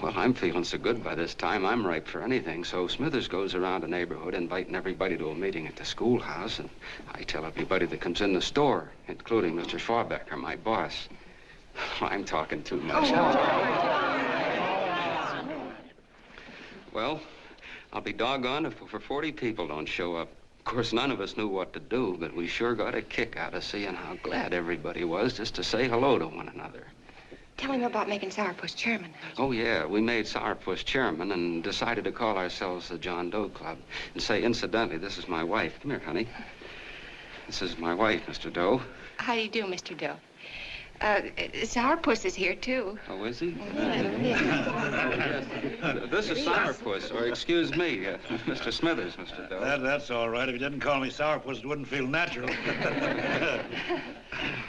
Speaker 16: Well, I'm feeling so good by this time, I'm ripe for anything. So Smithers goes around the neighborhood inviting everybody to a meeting at the schoolhouse, and I tell everybody that comes in the store, including Mr. Schwabacker, my boss. I'm talking too much. Well, I'll be doggone if over 40 people don't show up. Of course, none of us knew what to do, but we sure got a kick out of seeing how glad everybody was just to say hello to one another.
Speaker 15: Tell him about making Sourpuss chairman.
Speaker 16: Oh, yeah, we made Sourpuss chairman and decided to call ourselves the John Doe Club. And say, incidentally, this is my wife. Come here, honey. This is my wife, Mr. Doe.
Speaker 15: How do you do, Mr. Doe? Sourpuss is here, too.
Speaker 16: Oh, is he? This is Sourpuss, or excuse me, Mr. Smithers, Mr. Doe.
Speaker 21: That's all right. If you didn't call me Sourpuss, it wouldn't feel natural.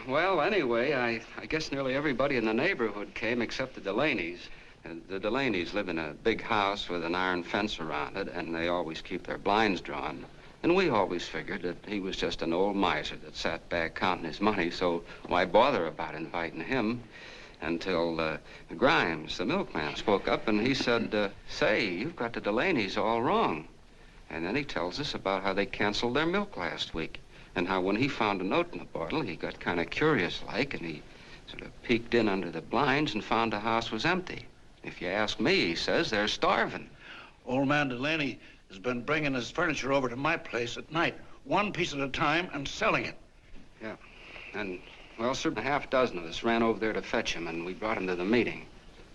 Speaker 16: Well, anyway, I guess nearly everybody in the neighborhood came except the Delaney's. The Delaney's live in a big house with an iron fence around it, and they always keep their blinds drawn. And we always figured that he was just an old miser that sat back counting his money, so why bother about inviting him? Until Grimes, the milkman, spoke up and he said, say, you've got the Delaney's all wrong. And then he tells us about how they canceled their milk last week and how when he found a note in the bottle, he got kind of curious-like and he sort of peeked in under the blinds and found the house was empty. If you ask me, he says, they're starving.
Speaker 21: Old man Delaney has been bringing his furniture over to my place at night, one piece at a time, and selling it.
Speaker 16: Yeah. And, well, sir, a half dozen of us ran over there to fetch him, and we brought him to the meeting.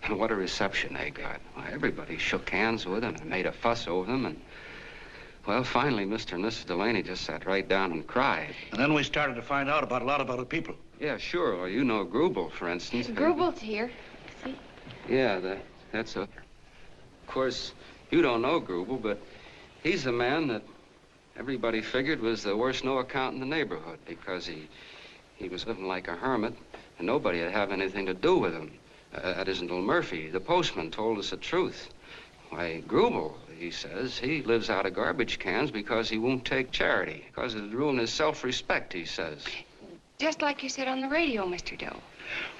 Speaker 16: And what a reception they got. Why, everybody shook hands with him and made a fuss over them, and, well, finally, Mr. and Mrs. Delaney just sat right down and cried.
Speaker 21: And then we started to find out about a lot of other people.
Speaker 16: Yeah, sure. Well, you know Grubel, for instance.
Speaker 17: Grubel's here. See?
Speaker 16: Yeah, that's a... Of course, you don't know Grubel, but he's the man that everybody figured was the worst no-account in the neighborhood because he was living like a hermit and nobody would have anything to do with him. That isn't until Murphy, the postman, told us the truth. Why, Grubel, he says, he lives out of garbage cans because he won't take charity, because it'd ruin his self-respect, he says.
Speaker 17: Just like you said on the radio, Mr. Doe.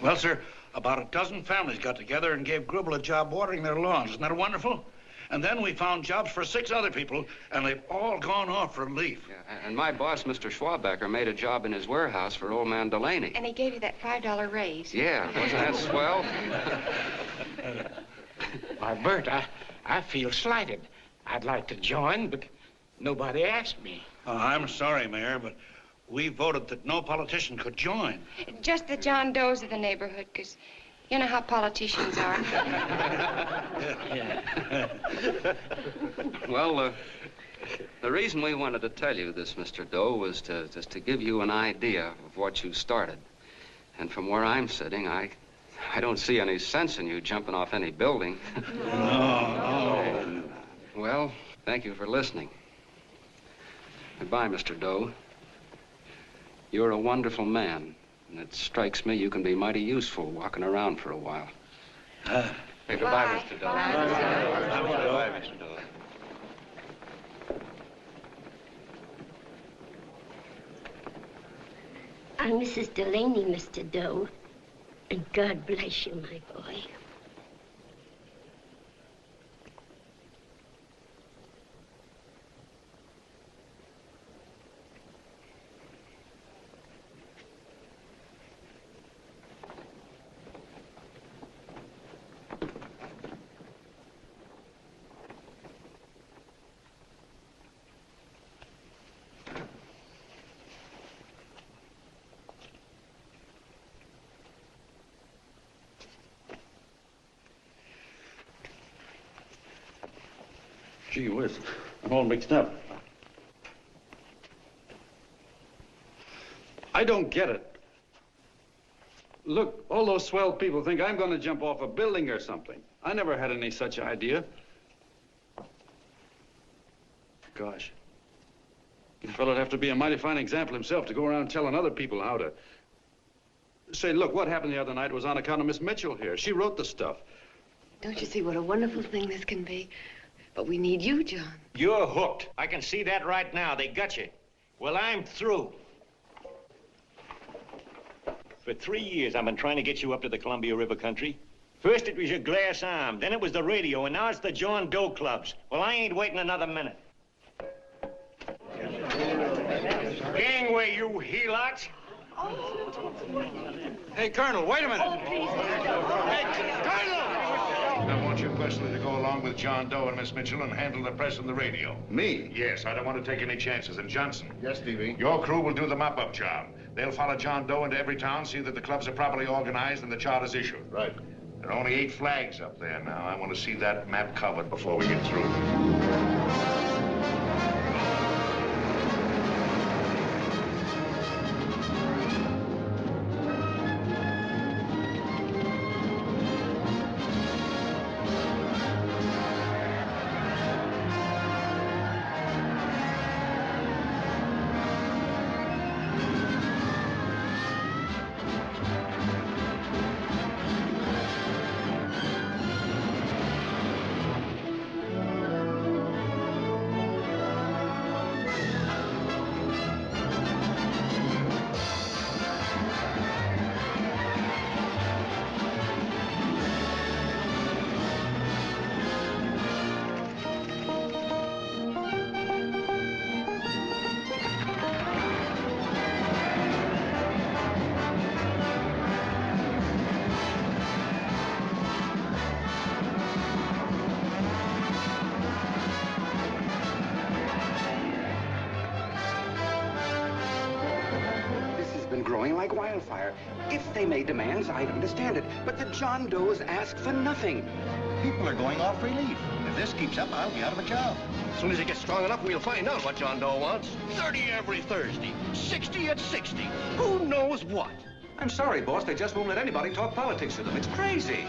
Speaker 21: Well, sir, about a dozen families got together and gave Grubel a job watering their lawns. Isn't that wonderful? And then we found jobs for 6 other people, and they've all gone off for leave.
Speaker 16: Yeah, and my boss, Mr. Schwabecker, made a job in his warehouse for old man Delaney.
Speaker 17: And he gave you that $5 raise.
Speaker 16: Yeah, wasn't that swell?
Speaker 11: Why, Bert, I feel slighted. I'd like to join, but nobody asked me.
Speaker 21: I'm sorry, Mayor, but we voted that no politician could join.
Speaker 17: Just the John Does of the neighborhood, because you know how politicians are.
Speaker 16: Well, the reason we wanted to tell you this, Mr. Doe, was just to give you an idea of what you started. And from where I'm sitting, I don't see any sense in you jumping off any building.
Speaker 21: No.
Speaker 16: Well, thank you for listening. Goodbye, Mr. Doe. You're a wonderful man, and it strikes me you can be mighty useful walking around for a while. Goodbye, Mr. Doe.
Speaker 21: Goodbye, Mr. Doe.
Speaker 18: I'm Mrs. Delaney, Mr. Doe. And God bless you, my boy.
Speaker 12: Gee whiz, I'm all mixed up. I don't get it. Look, all those swell people think I'm going to jump off a building or something. I never had any such idea. Gosh. The fellow'd have to be a mighty fine example himself to go around telling other people how to... Say, look, what happened the other night was on account of Miss Mitchell here. She wrote the stuff.
Speaker 2: Don't you see what a wonderful thing this can be? But we need you, John.
Speaker 13: You're hooked. I can see that right now. They got you. Well, I'm through. For 3 years, I've been trying to get you up to the Columbia River country. First, it was your glass arm. Then it was the radio. And now it's the John Doe clubs. Well, I ain't waiting another minute. Gangway, you helots.
Speaker 12: Hey, Colonel, wait a minute.
Speaker 18: Oh, please.
Speaker 12: Hey, Colonel!
Speaker 14: I want you personally to go along with John Doe and Miss Mitchell and handle the press and the radio.
Speaker 7: Me?
Speaker 14: Yes, I don't want to take any chances. And Johnson.
Speaker 7: Yes, Stevie?
Speaker 14: Your crew will do the mop-up job. They'll follow John Doe into every town, see that the clubs are properly organized and the charters issued.
Speaker 7: Right.
Speaker 14: There are only 8 flags up there now. I want to see that map covered before we get through.
Speaker 4: wildfire. If they made demands, I'd understand it. But the John Does ask for nothing.
Speaker 11: People are going off relief. If this keeps up, I'll be out of a job.
Speaker 9: As soon as it gets strong enough, we'll find out what John Doe wants. 30 every Thursday, 60 at 60. Who knows what?
Speaker 12: I'm sorry, boss. They just won't let anybody talk politics to them. It's crazy.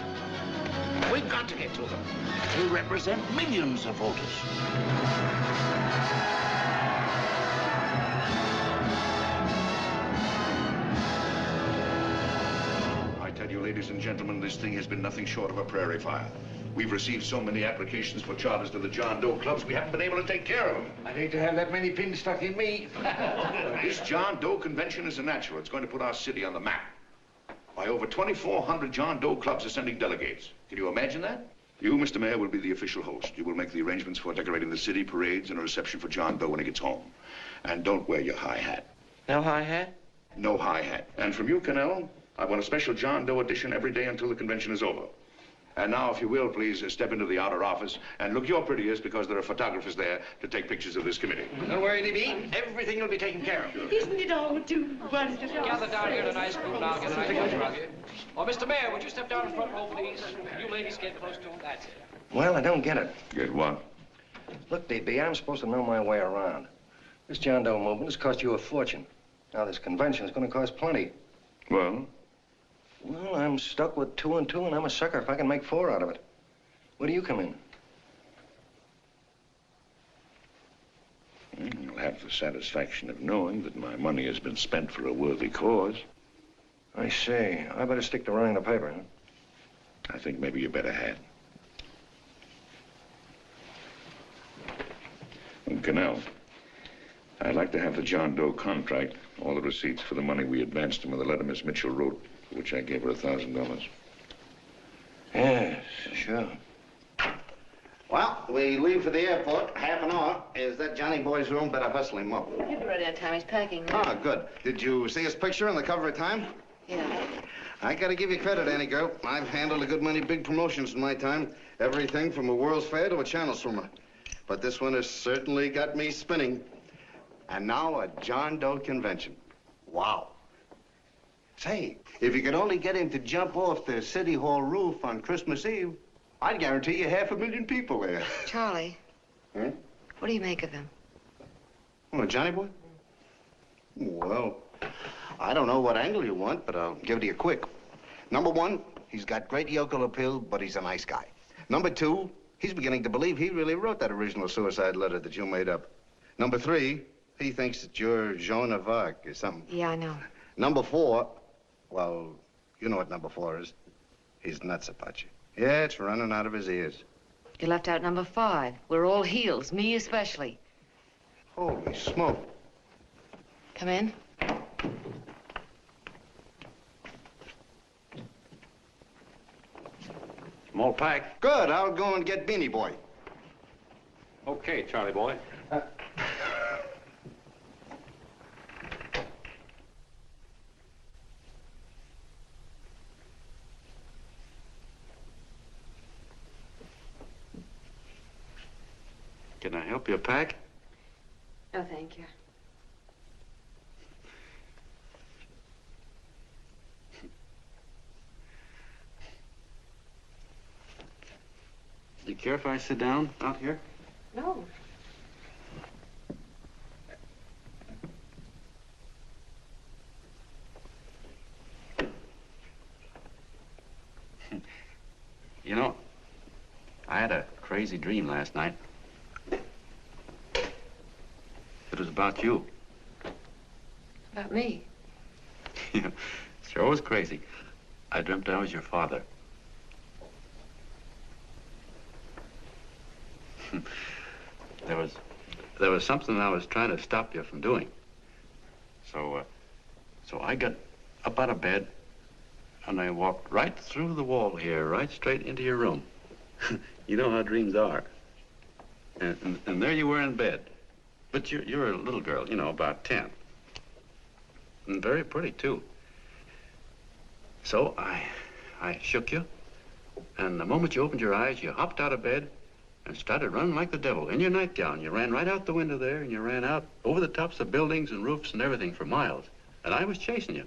Speaker 21: We've got to get to them. They represent millions of voters.
Speaker 14: I tell you, ladies and gentlemen, this thing has been nothing short of a prairie fire. We've received so many applications for charters to the John Doe clubs, we haven't been able to take care of them.
Speaker 9: I'd hate to have that many pins stuck in me.
Speaker 14: This John Doe convention is a natural. It's going to put our city on the map. Why, over 2,400 John Doe clubs are sending delegates. Can you imagine that? You, Mr. Mayor, will be the official host. You will make the arrangements for decorating the city, parades, and a reception for John Doe when he gets home. And don't wear your high hat.
Speaker 9: No high hat?
Speaker 14: No high hat. And from you, Cannell, I want a special John Doe edition every day until the convention is over. And now, if you will, please step into the outer office and look your prettiest because there are photographers there to take pictures of this committee.
Speaker 9: Don't worry, D.B. Everything will be taken care of.
Speaker 10: Isn't it all too wonderful?
Speaker 8: Gather down here in a nice group and I'll get a nice picture of you. Oh, Mr. Mayor, would you step down in front row, please? You ladies get close to him. That's it.
Speaker 1: Well, I don't get it.
Speaker 14: Get what?
Speaker 1: Look, D.B., I'm supposed to know my way around. This John Doe movement has cost you a fortune. Now, this convention is going to cost plenty.
Speaker 14: Well?
Speaker 1: Well, I'm stuck with 2 and 2, and I'm a sucker if I can make 4 out of it. Where do you come in?
Speaker 14: You'll have the satisfaction of knowing that my money has been spent for a worthy cause.
Speaker 1: I see. I better stick to running the paper, huh?
Speaker 14: I think maybe you better had. And Cannell, I'd like to have the John Doe contract, all the receipts for the money we advanced him with the letter Miss Mitchell wrote, for which I gave her $1,000.
Speaker 1: Yes, sure.
Speaker 3: Well, we leave for the airport. Half an hour. Is that Johnny boy's room? Better hustle him up.
Speaker 2: He'll be ready on time. He's packing.
Speaker 3: Ah, good. Did you see his picture on the cover of Time?
Speaker 2: Yeah.
Speaker 3: I gotta give you credit, Annie girl. I've handled a good many big promotions in my time. Everything from a World's Fair to a channel swimmer. But this one has certainly got me spinning. And now a John Doe convention. Wow. Say, if you could only get him to jump off the City Hall roof on Christmas Eve, I'd guarantee you 500,000 people there.
Speaker 2: Charlie.
Speaker 3: Hmm?
Speaker 2: What do you make of him?
Speaker 3: Oh, Johnny boy? Well, I don't know what angle you want, but I'll give it to you quick. Number 1, he's got great yokel appeal, but he's a nice guy. Number 2, he's beginning to believe he really wrote that original suicide letter that you made up. Number 3, he thinks that you're Joan of Arc or something.
Speaker 2: Yeah, I know.
Speaker 3: Number 4, well, you know what number 4 is. He's nuts about you. Yeah, it's running out of his ears.
Speaker 2: You left out number 5. We're all heels, me especially.
Speaker 3: Holy smoke.
Speaker 2: Come in.
Speaker 12: Small pack.
Speaker 3: Good, I'll go and get Beanie Boy.
Speaker 12: Okay, Charlie boy. Can I help you pack?
Speaker 2: No, thank you.
Speaker 12: Do you care if I sit down out here?
Speaker 2: No.
Speaker 12: You know, I had a crazy dream last night. It was about you.
Speaker 2: About me?
Speaker 12: Yeah, sure was crazy. I dreamt I was your father. There was something I was trying to stop you from doing. So I got up out of bed and I walked right through the wall here, right straight into your room. You know how dreams are. And there you were in bed. But you're a little girl, you know, about 10. And very pretty, too. So I shook you, and the moment you opened your eyes, you hopped out of bed and started running like the devil in your nightgown. You ran right out the window there, and you ran out over the tops of buildings and roofs and everything for miles. And I was chasing you.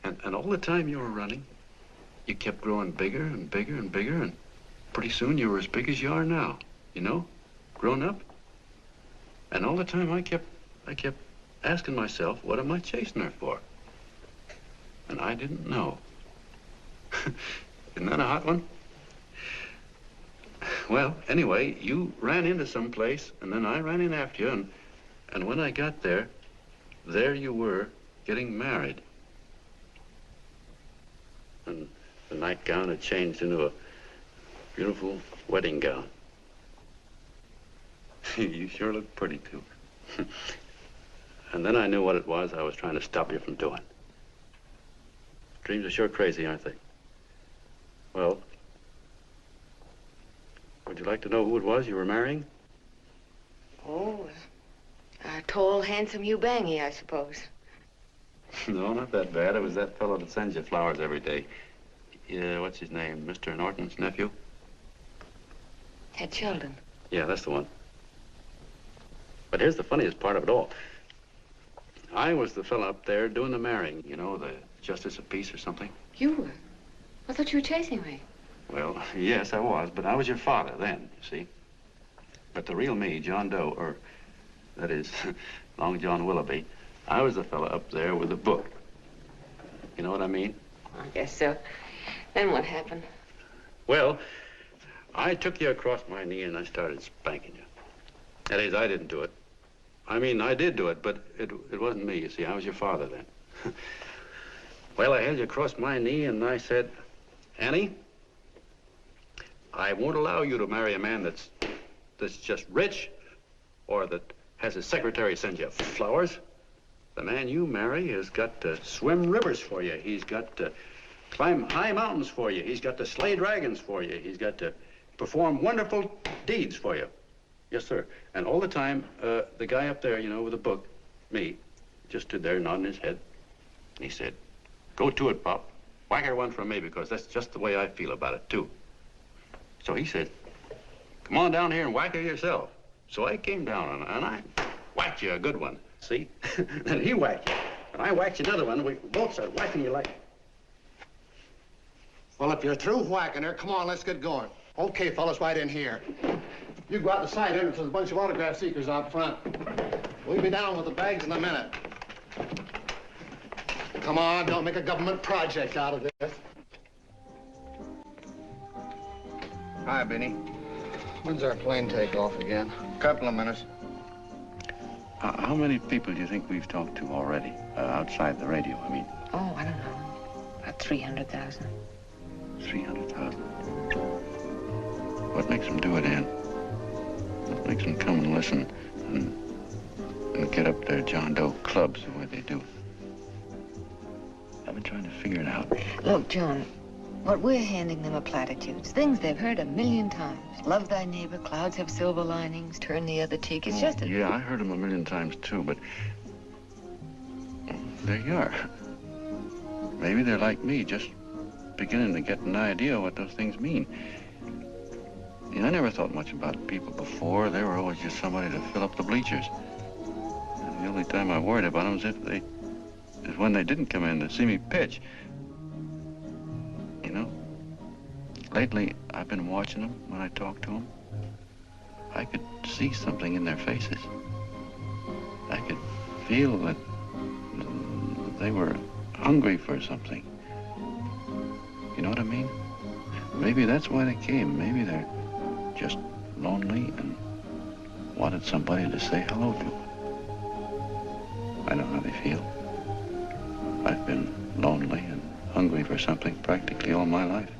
Speaker 12: And all the time you were running, you kept growing bigger and bigger and bigger, and pretty soon you were as big as you are now, you know, grown up. And all the time I kept asking myself, what am I chasing her for? And I didn't know. Isn't that a hot one? Well, anyway, you ran into some place, and then I ran in after you, and when I got there, there you were, getting married. And the nightgown had changed into a beautiful wedding gown. You sure look pretty, too. And then I knew what it was I was trying to stop you from doing. Dreams are sure crazy, aren't they? Well, would you like to know who it was you were marrying?
Speaker 2: Oh, a tall, handsome Ubangi, I suppose.
Speaker 12: No, not that bad. It was that fellow that sends you flowers every day. What's his name? Mr. Norton's nephew?
Speaker 2: Ted Sheldon.
Speaker 12: Yeah, that's the one. But here's the funniest part of it all. I was the fellow up there doing the marrying, you know, the justice of peace or something.
Speaker 2: You were? I thought you were chasing me.
Speaker 12: Well, yes, I was, but I was your father then, you see. But the real me, John Doe, or that is, Long John Willoughby, I was the fellow up there with the book. You know what I mean?
Speaker 2: I guess so. Then what happened?
Speaker 12: Well, I took you across my knee and I started spanking you. That is, I didn't do it. I mean, I did do it, but it wasn't me, you see. I was your father then. Well, I held you across my knee and I said, Annie, I won't allow you to marry a man that's just rich or that has his secretary send you flowers. The man you marry has got to swim rivers for you. He's got to climb high mountains for you. He's got to slay dragons for you. He's got to perform wonderful deeds for you. Yes, sir. And all the time, the guy up there, you know, with the book, me, just stood there nodding his head. And he said, go to it, Pop. Whack her one from me, because that's just the way I feel about it, too. So he said, come on down here and whack her yourself. So I came down and I whacked you a good one, see? Then he whacked you, and I whacked you another one. We both started whacking you like...
Speaker 9: Well, if you're through whacking her, come on, let's get going. Okay, fellas, right in here. You go out the side entrance, there's a bunch of autograph seekers out front. We'll be down with the bags in a minute. Come on, don't make a government project out of this.
Speaker 3: Hi, Benny. When's our plane take off again? Couple of minutes.
Speaker 12: How many people do you think we've talked to already, outside the radio, I mean?
Speaker 2: Oh, I don't know. About 300,000.
Speaker 12: 300,000. What makes them do it, Ann? What makes them come and listen and get up their John Doe clubs the way they do? I've been trying to figure it out.
Speaker 2: Look, John, what we're handing them are platitudes. Things they've heard 1,000,000 times. Love thy neighbor, clouds have silver linings, turn the other cheek. It's just a...
Speaker 12: Yeah, I heard them 1,000,000 times, too, but there you are. Maybe they're like me, just beginning to get an idea what those things mean. I never thought much about people before. They were always just somebody to fill up the bleachers. And the only time I worried about them is when they didn't come in to see me pitch. You know, lately I've been watching them when I talk to them. I could see something in their faces. I could feel that they were hungry for something. You know what I mean? Maybe that's why they came. Maybe they're just lonely and wanted somebody to say hello to. I know how they feel. I've been lonely and hungry for something practically all my life.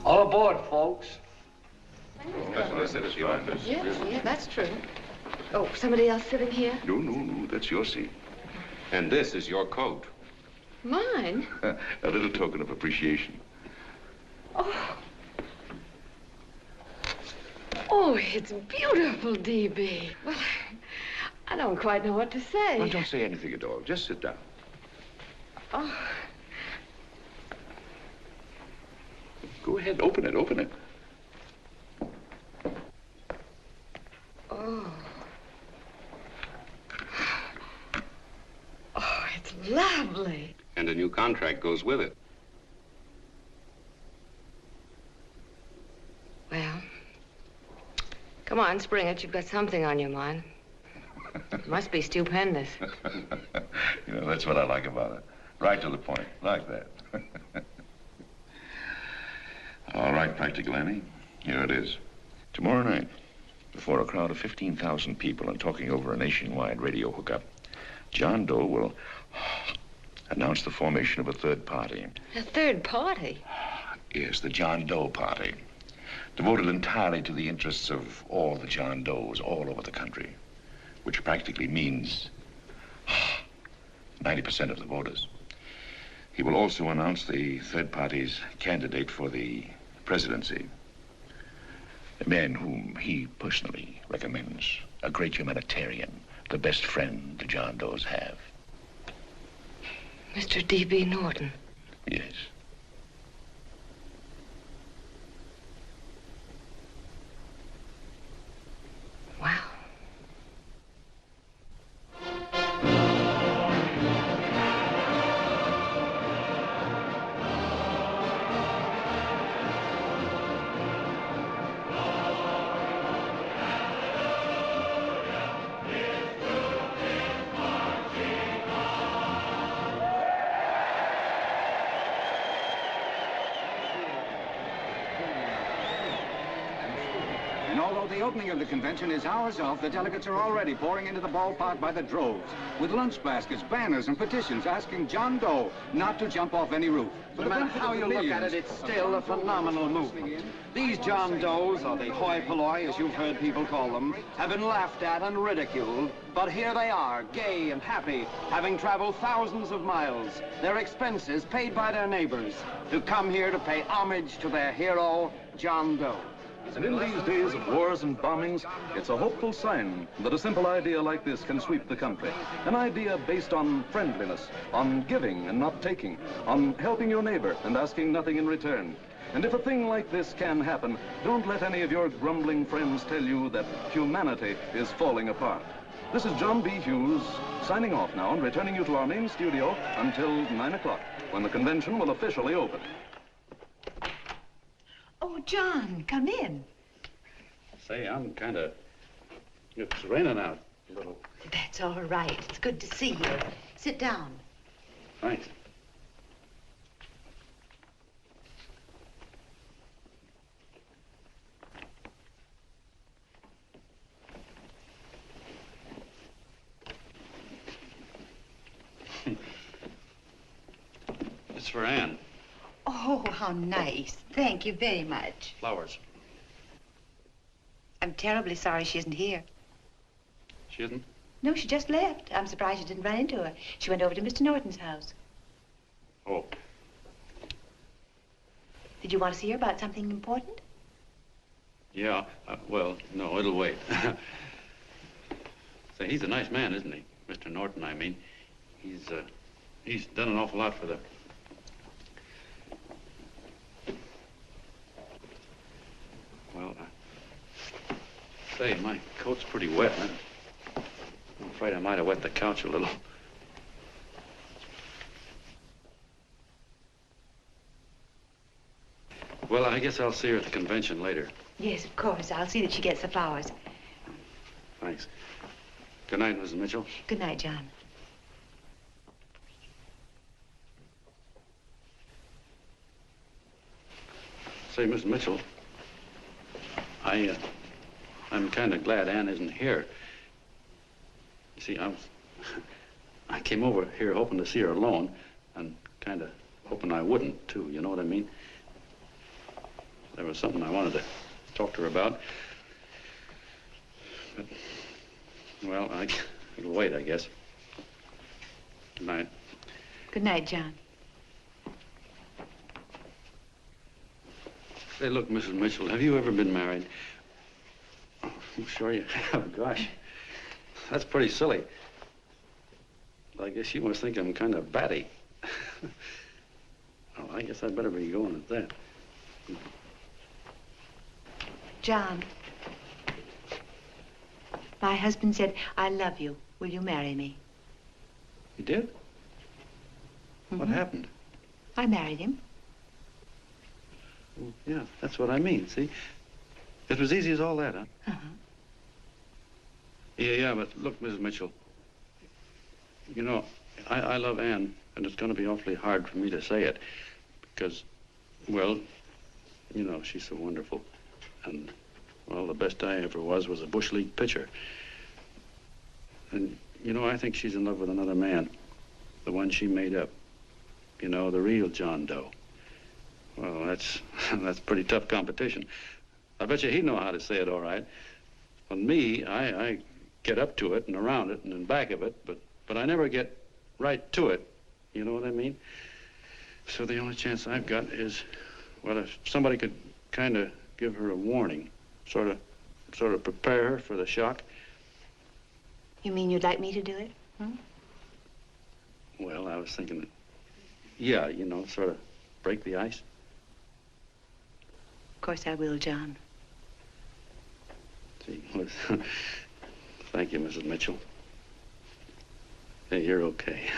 Speaker 8: All aboard, folks.
Speaker 2: Yeah, that's true. Oh, somebody else sitting here?
Speaker 14: No, that's your seat.
Speaker 5: And this is your coat.
Speaker 2: Mine?
Speaker 14: A little token of appreciation.
Speaker 2: Oh. Oh, it's beautiful, D.B. Well, I don't quite know what to say.
Speaker 14: Well, don't say anything at all. Just sit down.
Speaker 2: Oh.
Speaker 14: Go ahead, open it.
Speaker 2: Oh.
Speaker 17: lovely.
Speaker 5: And a new contract goes with it.
Speaker 2: Well, come on, spring it. You've got something on your mind. It must be stupendous.
Speaker 14: You know, that's what I like about it. Right to the point, like that. All right, Practical Annie, here it is. Tomorrow night, before a crowd of 15,000 people and talking over a nationwide radio hookup, John Doe will announce the formation of a third party.
Speaker 2: A third party?
Speaker 14: Yes, the John Doe Party. Devoted entirely to the interests of all the John Does all over the country, which practically means 90% of the voters. He will also announce the third party's candidate for the presidency. A man whom he personally recommends, a great humanitarian, the best friend the John Does have.
Speaker 2: Mr. D.B. Norton.
Speaker 14: Yes.
Speaker 2: Wow.
Speaker 4: And although the opening of the convention is hours off, the delegates are already pouring into the ballpark by the droves, with lunch baskets, banners, and petitions asking John Doe not to jump off any roof.
Speaker 6: No matter how you look at it, it's still a phenomenal movement. These John Does, or the hoi polloi, as you've heard people call them, have been laughed at and ridiculed, but here they are, gay and happy, having traveled thousands of miles, their expenses paid by their neighbors, to come here to pay homage to their hero, John Doe.
Speaker 22: And in these days of wars and bombings, it's a hopeful sign that a simple idea like this can sweep the country. An idea based on friendliness, on giving and not taking, on helping your neighbor and asking nothing in return. And if a thing like this can happen, don't let any of your grumbling friends tell you that humanity is falling apart. This is John B. Hughes, signing off now and returning you to our main studio until 9 o'clock, when the convention will officially open.
Speaker 15: Oh, John, come in.
Speaker 12: Say, I'm kind of... It's raining out a little.
Speaker 15: That's all right. It's good to see you. Sit down.
Speaker 12: Thanks. It's for Anne.
Speaker 15: Oh, how nice. Thank you very much.
Speaker 12: Flowers.
Speaker 15: I'm terribly sorry she isn't here.
Speaker 12: She isn't?
Speaker 15: No, she just left. I'm surprised you didn't run into her. She went over to Mr. Norton's house.
Speaker 12: Oh.
Speaker 15: Did you want to see her about something important?
Speaker 12: Yeah, well, no, it'll wait. Say, he's a nice man, isn't he? Mr. Norton, I mean. He's done an awful lot for the... Well, say, my coat's pretty wet. I'm afraid I might have wet the couch a little. Well, I guess I'll see her at the convention later.
Speaker 15: Yes, of course. I'll see that she gets the flowers.
Speaker 12: Thanks. Good night, Mrs. Mitchell.
Speaker 15: Good night, John.
Speaker 12: Say, Mrs. Mitchell, I'm kind of glad Anne isn't here. You see, I came over here hoping to see her alone, and kind of hoping I wouldn't, too, you know what I mean? There was something I wanted to talk to her about. But, well, it'll wait, I guess. Good night.
Speaker 15: Good night, John.
Speaker 12: Say, look, Mrs. Mitchell, have you ever been married? Oh, I'm sure you have. Gosh, that's pretty silly. I guess you must think I'm kind of batty. Well, I guess I'd better be going at that.
Speaker 15: John, my husband said, I love you. Will you marry me?
Speaker 12: You did? What happened?
Speaker 15: I married him.
Speaker 12: Well, yeah, that's what I mean, see? It was easy as all that, huh?
Speaker 15: Uh-huh.
Speaker 12: Yeah, but look, Mrs. Mitchell, you know, I love Anne, and it's going to be awfully hard for me to say it because, well, you know, she's so wonderful. And, well, the best I ever was a Bush League pitcher. And, you know, I think she's in love with another man, the one she made up. You know, the real John Doe. Well, that's pretty tough competition. I bet you he'd know how to say it all right. On me, I get up to it and around it and in back of it, but I never get right to it. You know what I mean? So the only chance I've got is, well, if somebody could kind of give her a warning, sort of prepare her for the shock.
Speaker 15: You mean you'd like me to do it? Hmm?
Speaker 12: Well, I was thinking that, yeah, you know, sort of break the ice.
Speaker 15: Of course I will, John.
Speaker 12: Gee, listen, thank you, Mrs. Mitchell. Hey, you're okay.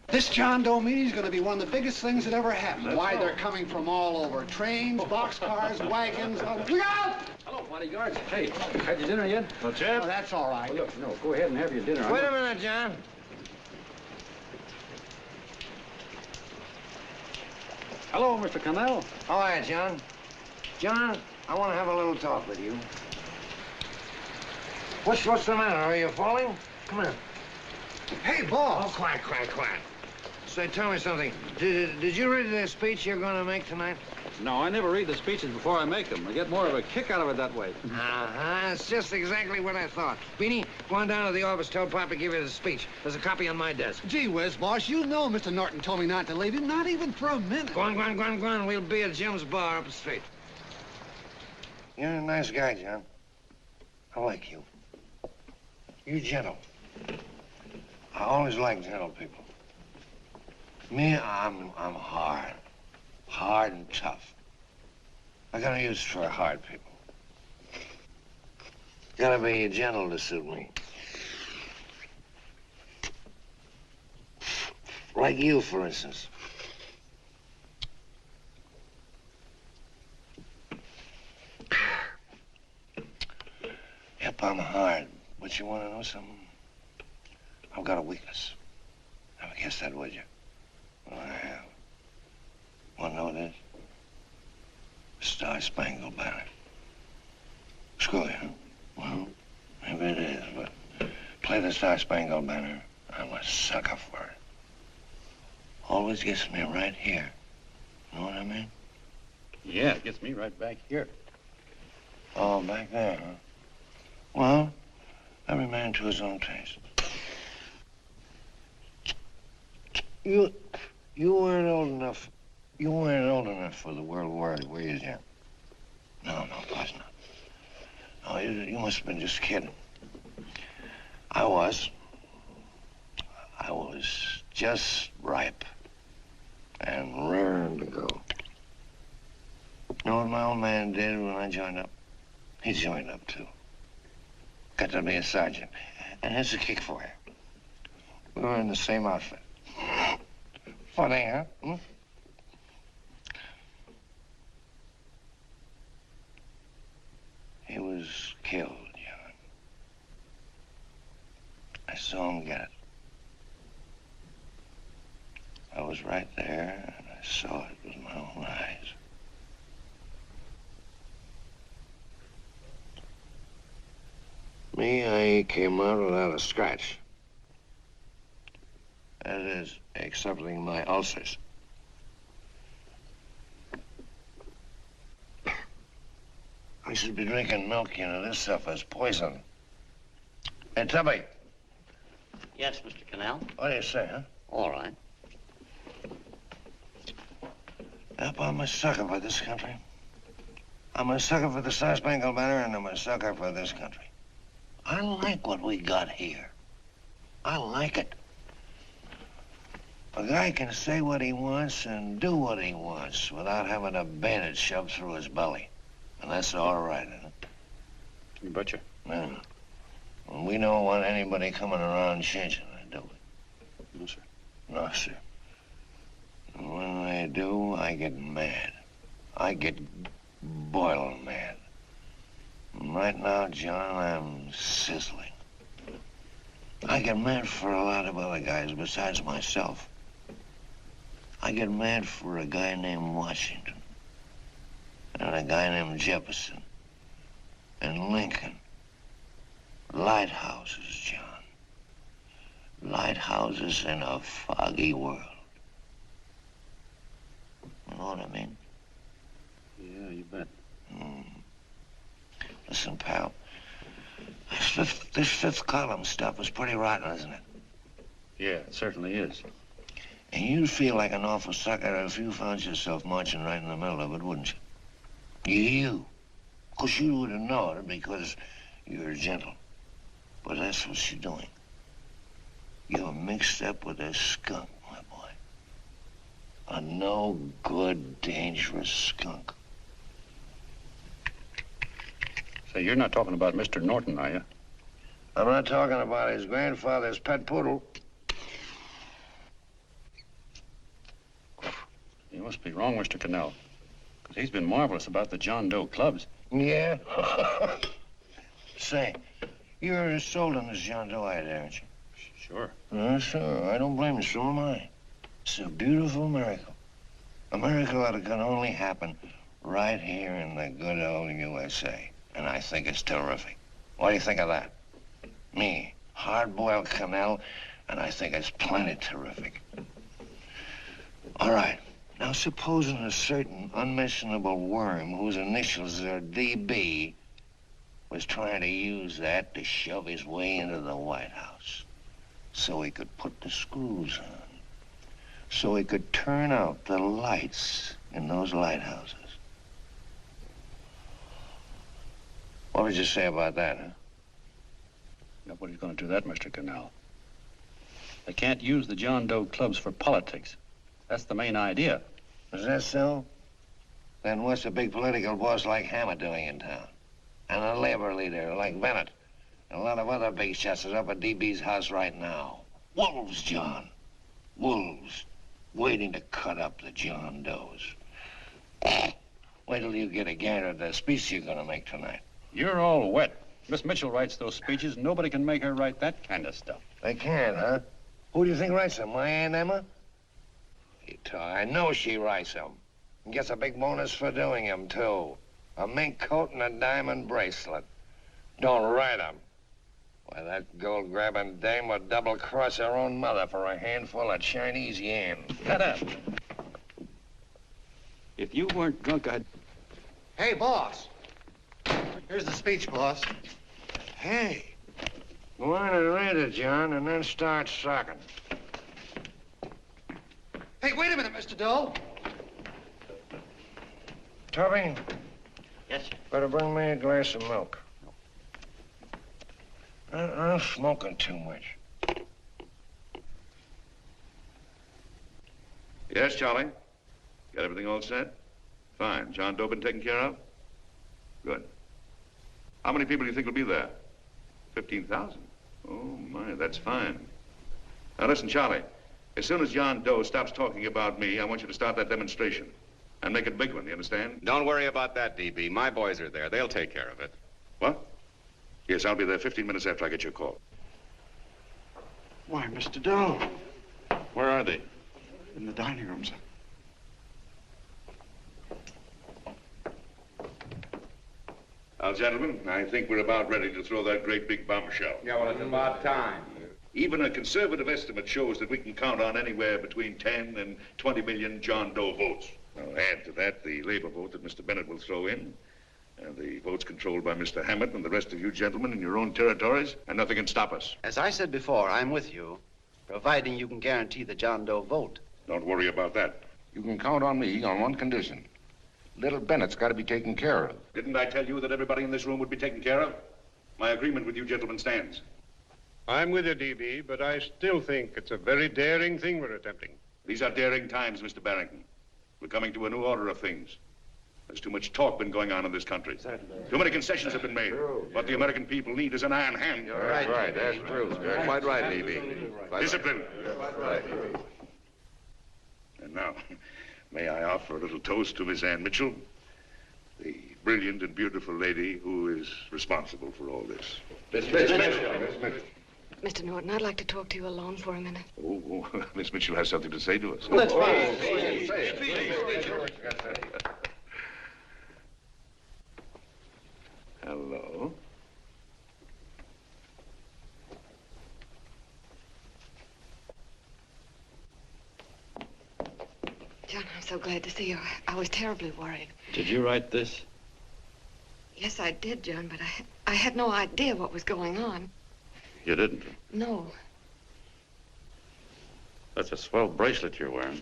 Speaker 19: This John Doe meeting is going to be one of the biggest things that ever happened. Why, they're coming from all over. Trains, boxcars, wagons. Look out!
Speaker 12: Hello, bodyguards. Hey, had your dinner yet?
Speaker 19: What's that? Oh, that's all right.
Speaker 12: Well, look, no, go ahead and have your dinner.
Speaker 1: Wait a minute, John.
Speaker 12: Hello, Mr. Connell.
Speaker 1: How are you, John? John, I want to have a little talk with you. What's the matter? Are you falling? Come here.
Speaker 19: Hey, boss.
Speaker 1: Oh, quiet. Say, tell me something. Did you read the speech you're going to make tonight?
Speaker 12: No, I never read the speeches before I make them. I get more of a kick out of it that way.
Speaker 1: Uh-huh. It's just exactly what I thought. Beanie, go on down to the office, tell Pop to give you the speech. There's a copy on my desk.
Speaker 19: Gee whiz, boss, you know Mr. Norton told me not to leave him, not even for a minute.
Speaker 1: Go on. We'll be at Jim's bar up the street. You're a nice guy, John. I like you. You're gentle. I always like gentle people. Me, I'm hard. Hard and tough. I got a use for hard people. Gotta be gentle to suit me. Like you, for instance. Yep, I'm hard. But you want to know something? I've got a weakness. Never guess that, would you? Well, I have. Want to know what it is? Star-Spangled Banner. Screw you, huh? Well, maybe it is, but play the Star-Spangled Banner. I'm a sucker for it. Always gets me right here. Know what I mean?
Speaker 12: Yeah, it gets me right back here.
Speaker 1: Oh, back there, huh? Well, every man to his own taste. You weren't old enough. You weren't old enough for the World War, were you, Jim? No, of course not. Oh, you must have been just kidding. I was just ripe and raring to go. You know what my old man did when I joined up? He joined up, too. Got to be a sergeant. And here's a kick for you. We were in the same outfit. Funny, huh? Hmm? He was killed, John. I saw him get it. I was right there, and I saw it with my own eyes. Me, I came out without a scratch. That is, excepting my ulcers. I should be drinking milk, you know. This stuff is poison. Hey, Tubby.
Speaker 20: Yes, Mr. Connell?
Speaker 1: What do you say, huh?
Speaker 20: All right.
Speaker 1: Yep, I'm a sucker for this country. I'm a sucker for the Star-Spangled Banner, and I'm a sucker for this country. I like what we got here. I like it.
Speaker 13: A guy can say what he wants and do what he wants without having a bayonet shoved through his belly. And that's all right, huh?
Speaker 12: You betcha.
Speaker 13: Yeah. Well, we don't want anybody coming around changing that, do we?
Speaker 12: No, sir.
Speaker 13: No, sir. And when they do, I get mad. I get boiling mad. And right now, John, I'm sizzling. I get mad for a lot of other guys besides myself. I get mad for a guy named Washington, and a guy named Jefferson, and Lincoln. Lighthouses, John. Lighthouses in a foggy world. You know what I mean?
Speaker 12: Yeah, you bet.
Speaker 13: Listen, pal, this fifth column stuff is pretty rotten, isn't it?
Speaker 12: Yeah, it certainly is.
Speaker 13: And you'd feel like an awful sucker if you found yourself marching right in the middle of it, wouldn't you? You. Of course, you wouldn't know it because you're gentle. But that's what you're doing. You're mixed up with a skunk, my boy. A no-good, dangerous skunk.
Speaker 12: Say, you're not talking about Mr. Norton, are you?
Speaker 13: I'm not talking about his grandfather's pet poodle.
Speaker 12: You must be wrong, Mr. Cannell. Because he's been marvelous about the John Doe clubs.
Speaker 13: Yeah? Say, you're sold on this John Doe idea, aren't you?
Speaker 12: Sure.
Speaker 13: Sure. I don't blame you. So am I. It's a beautiful miracle. A miracle that can only happen right here in the good old USA. And I think it's terrific. What do you think of that? Me, hard-boiled Cannell, and I think it's plenty terrific. All right. Now, supposing a certain unmentionable worm whose initials are DB was trying to use that to shove his way into the White House so he could put the screws on, so he could turn out the lights in those lighthouses. What would you say about that, huh?
Speaker 12: Nobody's going to do that, Mr. Cannell. They can't use the John Doe clubs for politics. That's the main idea.
Speaker 13: Is that so? Then what's a big political boss like Hammett doing in town? And a labor leader like Bennett? And a lot of other big shots are up at DB's house right now. Wolves, John. Wolves. Waiting to cut up the John Does. Wait till you get a gander at the speech you're going to make tonight.
Speaker 12: You're all wet. Miss Mitchell writes those speeches. Nobody can make her write that kind of stuff.
Speaker 13: They can't, huh? Who do you think writes them? My Aunt Emma? I know she writes them. And gets a big bonus for doing them, too. A mink coat and a diamond bracelet. Don't write them. Why, that gold-grabbing dame would double-cross her own mother for a handful of Chinese yen.
Speaker 12: Shut up. If you weren't drunk, I'd...
Speaker 19: Hey, boss. Here's the speech, boss.
Speaker 13: Hey. Go on and read it, John, and then start sucking.
Speaker 19: Hey, wait a minute, Mr. Doe.
Speaker 13: Tubby?
Speaker 20: Yes, sir.
Speaker 13: Better bring me a glass of milk. I'm smoking too much.
Speaker 14: Yes, Charlie? Got everything all set? Fine. John Doe been taken care of? Good. How many people do you think will be there? 15,000? Oh, my, that's fine. Now, listen, Charlie. As soon as John Doe stops talking about me, I want you to start that demonstration. And make it a big one, you understand?
Speaker 5: Don't worry about that, DB. My boys are there. They'll take care of it.
Speaker 14: What? Yes, I'll be there 15 minutes after I get your call.
Speaker 19: Why, Mr. Doe.
Speaker 14: Where are they?
Speaker 19: In the dining room, sir.
Speaker 14: Now, gentlemen, I think we're about ready to throw that great big bombshell.
Speaker 6: Yeah, well, it's about time.
Speaker 14: Even a conservative estimate shows that we can count on anywhere between 10 and 20 million John Doe votes. Now, add to that the labor vote that Mr. Bennett will throw in, and the votes controlled by Mr. Hammett and the rest of you gentlemen in your own territories, and nothing can stop us.
Speaker 4: As I said before, I'm with you, providing you can guarantee the John Doe vote.
Speaker 14: Don't worry about that.
Speaker 16: You can count on me on one condition. Little Bennett's got to be taken care of.
Speaker 14: Didn't I tell you that everybody in this room would be taken care of? My agreement with you gentlemen stands.
Speaker 7: I'm with you, D.B., but I still think it's a very daring thing we're attempting.
Speaker 14: These are daring times, Mr. Barrington. We're coming to a new order of things. There's too much talk been going on in this country. Too many concessions have been made. What the American people need is an iron hand.
Speaker 16: You're right. That's true. You're quite right, D.B.
Speaker 14: Discipline. Right. And now, may I offer a little toast to Miss Ann Mitchell, the brilliant and beautiful lady who is responsible for all this.
Speaker 2: Mr. Norton, I'd like to talk to you alone for a minute.
Speaker 14: Oh, Miss Mitchell has something to say to us.
Speaker 2: That's
Speaker 14: fine. Hello.
Speaker 2: John, I'm so glad to see you. I was terribly worried.
Speaker 12: Did you write this?
Speaker 2: Yes, I did, John, but I had no idea what was going on.
Speaker 12: You didn't?
Speaker 2: No.
Speaker 12: That's a swell bracelet you're wearing.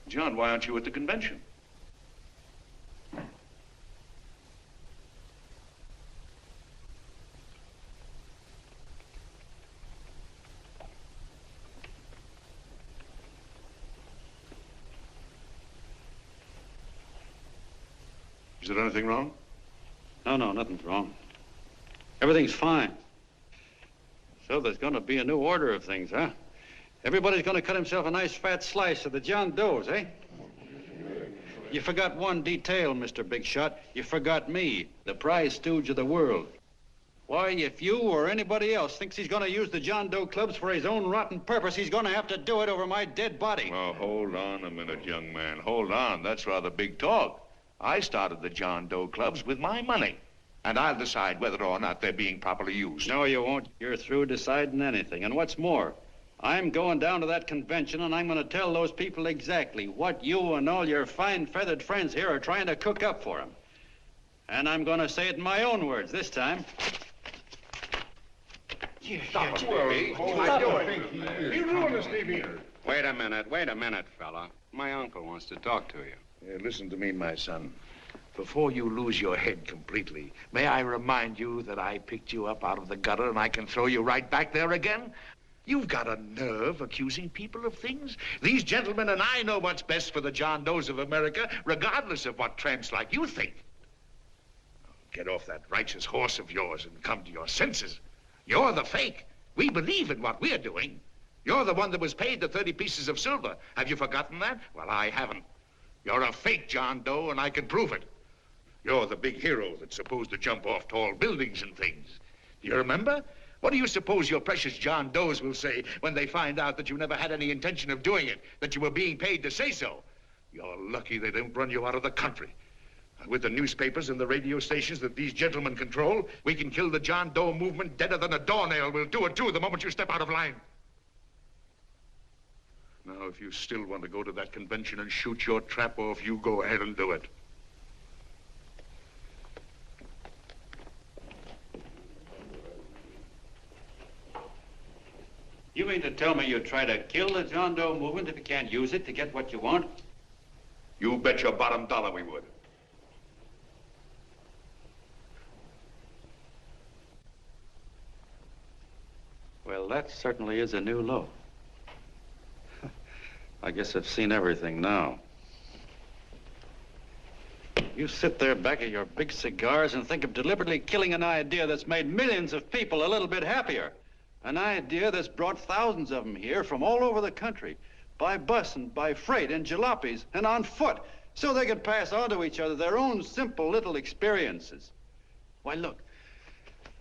Speaker 14: John, why aren't you at the convention? Is there anything wrong?
Speaker 12: No, nothing's wrong. Everything's fine. So there's going to be a new order of things, huh? Everybody's going to cut himself a nice fat slice of the John Does, eh? You forgot one detail, Mr. Big Shot. You forgot me, the prize stooge of the world. Why, if you or anybody else thinks he's going to use the John Doe clubs for his own rotten purpose, he's going to have to do it over my dead body.
Speaker 14: Oh, hold on a minute, young man. Hold on. That's rather big talk. I started the John Doe clubs with my money. And I'll decide whether or not they're being properly used.
Speaker 12: No, you won't. You're through deciding anything. And what's more, I'm going down to that convention and I'm going to tell those people exactly what you and all your fine feathered friends here are trying to cook up for them. And I'm going to say it in my own words this time.
Speaker 7: Stop it. Stop it. You ruined us, D.B.
Speaker 5: Wait a minute, fella. My uncle wants to talk to you.
Speaker 14: Listen to me, my son. Before you lose your head completely, may I remind you that I picked you up out of the gutter and I can throw you right back there again? You've got a nerve accusing people of things. These gentlemen and I know what's best for the John Does of America, regardless of what tramps like you think. Get off that righteous horse of yours and come to your senses. You're the fake. We believe in what we're doing. You're the one that was paid the 30 pieces of silver. Have you forgotten that? Well, I haven't. You're a fake John Doe, and I can prove it. You're the big hero that's supposed to jump off tall buildings and things. Do you remember? What do you suppose your precious John Does will say when they find out that you never had any intention of doing it, that you were being paid to say so? You're lucky they don't run you out of the country. With the newspapers and the radio stations that these gentlemen control, we can kill the John Doe movement deader than a doornail. We'll do it, too, the moment you step out of line. Now, if you still want to go to that convention and shoot your trap off, you go ahead and do it.
Speaker 12: You mean to tell me you try to kill the John Doe movement if you can't use it to get what you want?
Speaker 14: You bet your bottom dollar we would.
Speaker 12: Well, that certainly is a new low. I guess I've seen everything now. You sit there back of your big cigars and think of deliberately killing an idea that's made millions of people a little bit happier. An idea that's brought thousands of them here from all over the country, by bus and by freight and jalopies and on foot, so they could pass on to each other their own simple little experiences. Why, look,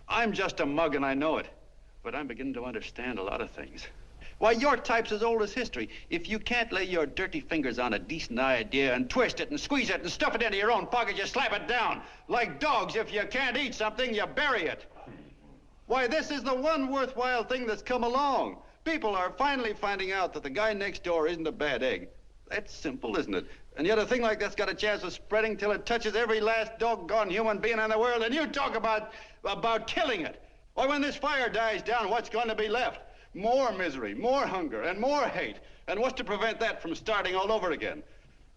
Speaker 12: I'm just a mug and I know it, but I'm beginning to understand a lot of things. Why, your type's as old as history. If you can't lay your dirty fingers on a decent idea and twist it and squeeze it and stuff it into your own pocket, you slap it down. Like dogs, if you can't eat something, you bury it. Why, this is the one worthwhile thing that's come along. People are finally finding out that the guy next door isn't a bad egg. That's simple, isn't it? And yet a thing like that's got a chance of spreading till it touches every last doggone human being in the world, and you talk about killing it. Why, when this fire dies down, what's going to be left? More misery, more hunger, and more hate. And what's to prevent that from starting all over again?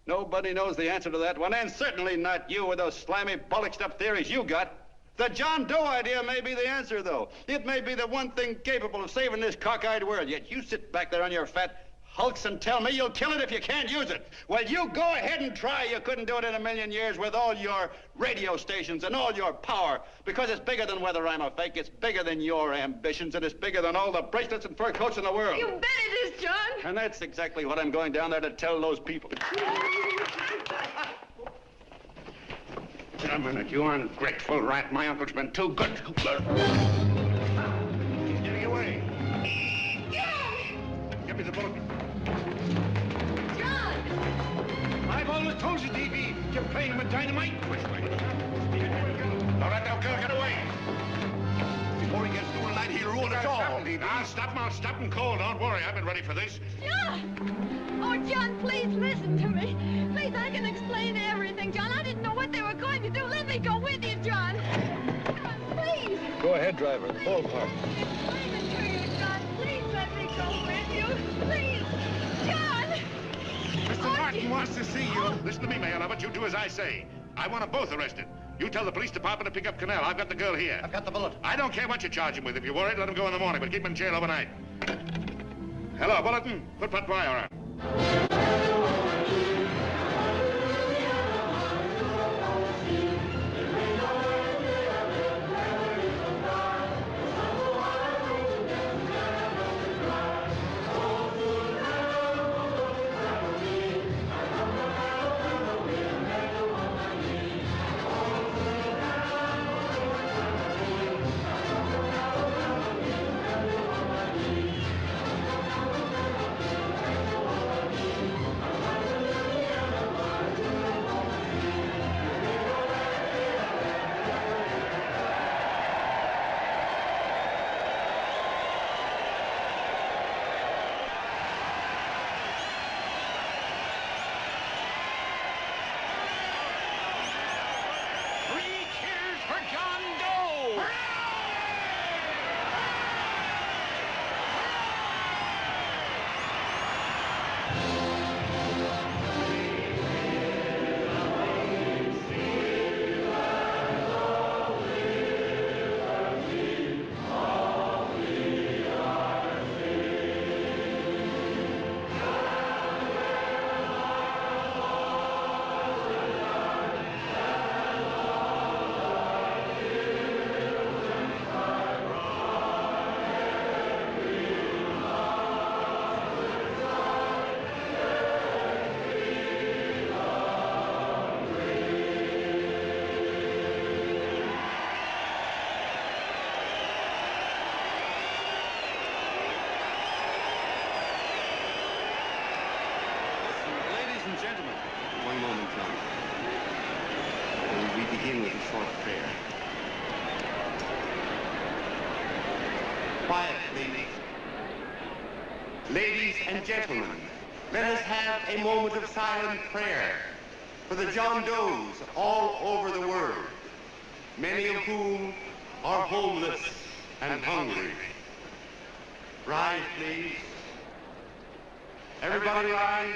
Speaker 12: Nobody knows the answer to that one, and certainly not you with those slimy, bollocksed-up theories you got. The John Doe idea may be the answer, though. It may be the one thing capable of saving this cockeyed world. Yet you sit back there on your fat hulks and tell me you'll kill it if you can't use it. Well, you go ahead and try. You couldn't do it in a million years with all your radio stations and all your power. Because it's bigger than whether I'm a fake. It's bigger than your ambitions, and it's bigger than all the bracelets and fur coats in the world.
Speaker 10: You bet it is, John.
Speaker 12: And that's exactly what I'm going down there to tell those people.
Speaker 14: A minute, you ungrateful rat. My uncle's been too good. He's getting away. Give me the bullet.
Speaker 10: John!
Speaker 14: I've always told you, D.B., you're playing with dynamite. Which way? All right, now, girl, get away. Before he gets through tonight, he'll ruin us all. I'll stop him cold. Don't worry, I've been ready for this.
Speaker 10: John! Oh, John, please listen to me. Please, I can explain everything, John. I didn't know what they were going to do. Let me go with you, John. John, please.
Speaker 12: Go ahead, driver. Ballpark.
Speaker 10: Explain it to you, John. Please let me go with you. Please. John!
Speaker 14: Mr. Martin wants to see you. Listen to me, Mayor Lovett. You do as I say. I want them both arrested. You tell the police department to pick up Cannell. I've got the girl here.
Speaker 9: I've got the bullet.
Speaker 14: I don't care what you charge him with. If you're worried, let him go in the morning, but keep him in jail overnight. Hello, Bulletin. Put that wire on.
Speaker 11: Quiet, please. Ladies and gentlemen, let us have a moment of silent prayer for the John Does all over the world, many of whom are homeless and hungry. Rise, please. Everybody rise.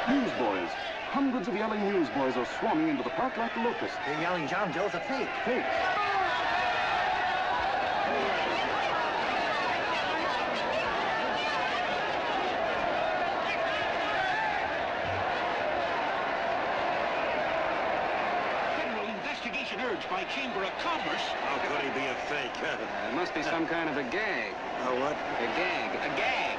Speaker 22: Newsboys. Hundreds of yelling newsboys are swarming into the park like locusts.
Speaker 9: They're yelling John Doe's a fake.
Speaker 22: Fake.
Speaker 21: Federal investigation urged by Chamber of Commerce.
Speaker 12: How could he be a fake?
Speaker 4: It must be some kind of a gag.
Speaker 12: A what?
Speaker 4: A gag.
Speaker 21: A gag.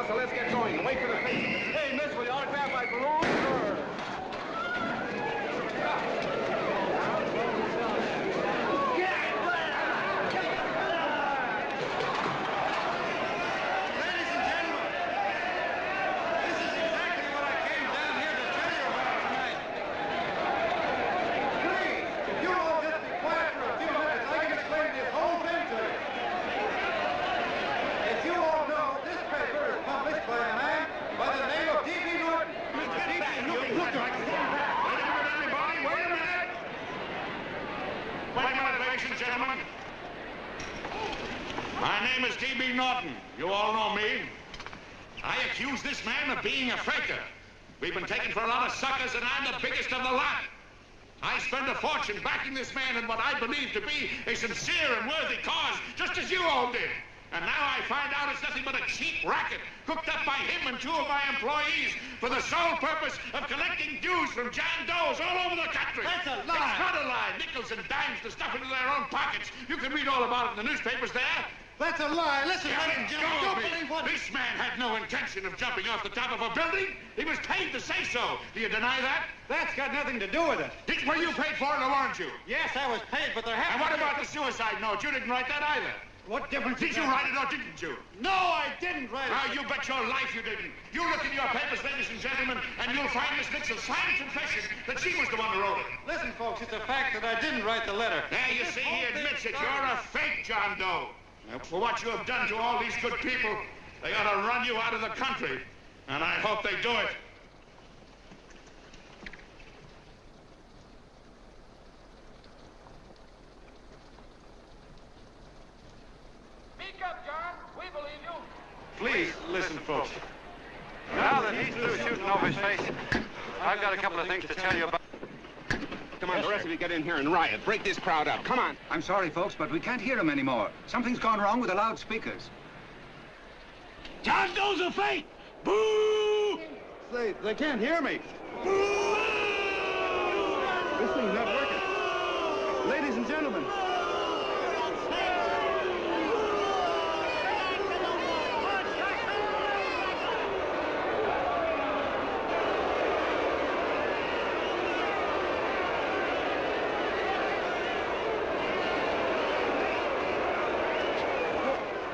Speaker 21: so let's get going. Wait for the face. Hey, miss, will you autograph my balloon? Sure.
Speaker 14: Gentlemen, my name is D.B. Norton. You all know me. I accuse this man of being a faker. We've been taken for a lot of suckers, and I'm the biggest of the lot. I spent a fortune backing this man in what I believe to be a sincere and worthy cause, just as you all did. And now I find out it's nothing but a cheap racket cooked up by him and two of my employees for the sole purpose of collecting dues from John Does all over the country.
Speaker 21: That's a lie.
Speaker 14: It's not a lie. Nickels and dimes to stuff into their own pockets. You can read all about it in the newspapers there.
Speaker 21: That's a lie. Listen,
Speaker 14: Don't believe what? This man had no intention of jumping off the top of a building. He was paid to say so. Do you deny that?
Speaker 21: That's got nothing to do with it.
Speaker 14: Were you paid for it or weren't you?
Speaker 21: Yes, I was paid, but there
Speaker 14: And what about the suicide note? You didn't write that either.
Speaker 21: What difference
Speaker 14: Did you write it or didn't you?
Speaker 21: No, I didn't write it.
Speaker 14: Now, you bet your life you didn't. You look in your papers, ladies and gentlemen, and you'll find Miss Mitchell's signed confession that she was the one who wrote it.
Speaker 21: Listen, folks, it's a fact that I didn't write the letter.
Speaker 14: There, you see, he admits it. You're a fake, John Doe. For what you have done to all these good people, they ought to run you out of the country. And I hope they do it.
Speaker 8: Speak up, John. We believe you.
Speaker 12: Please, listen, folks. Now that he's through shooting over his face, I've got a couple of things to tell you about.
Speaker 4: Come on, the rest of you get in here and riot. Break this crowd up. Come on.
Speaker 3: I'm sorry, folks, but we can't hear him anymore. Something's gone wrong with the loudspeakers.
Speaker 21: John Doe's a fake! Boo! They can't hear me. Boo! This thing's not working. Ladies and gentlemen.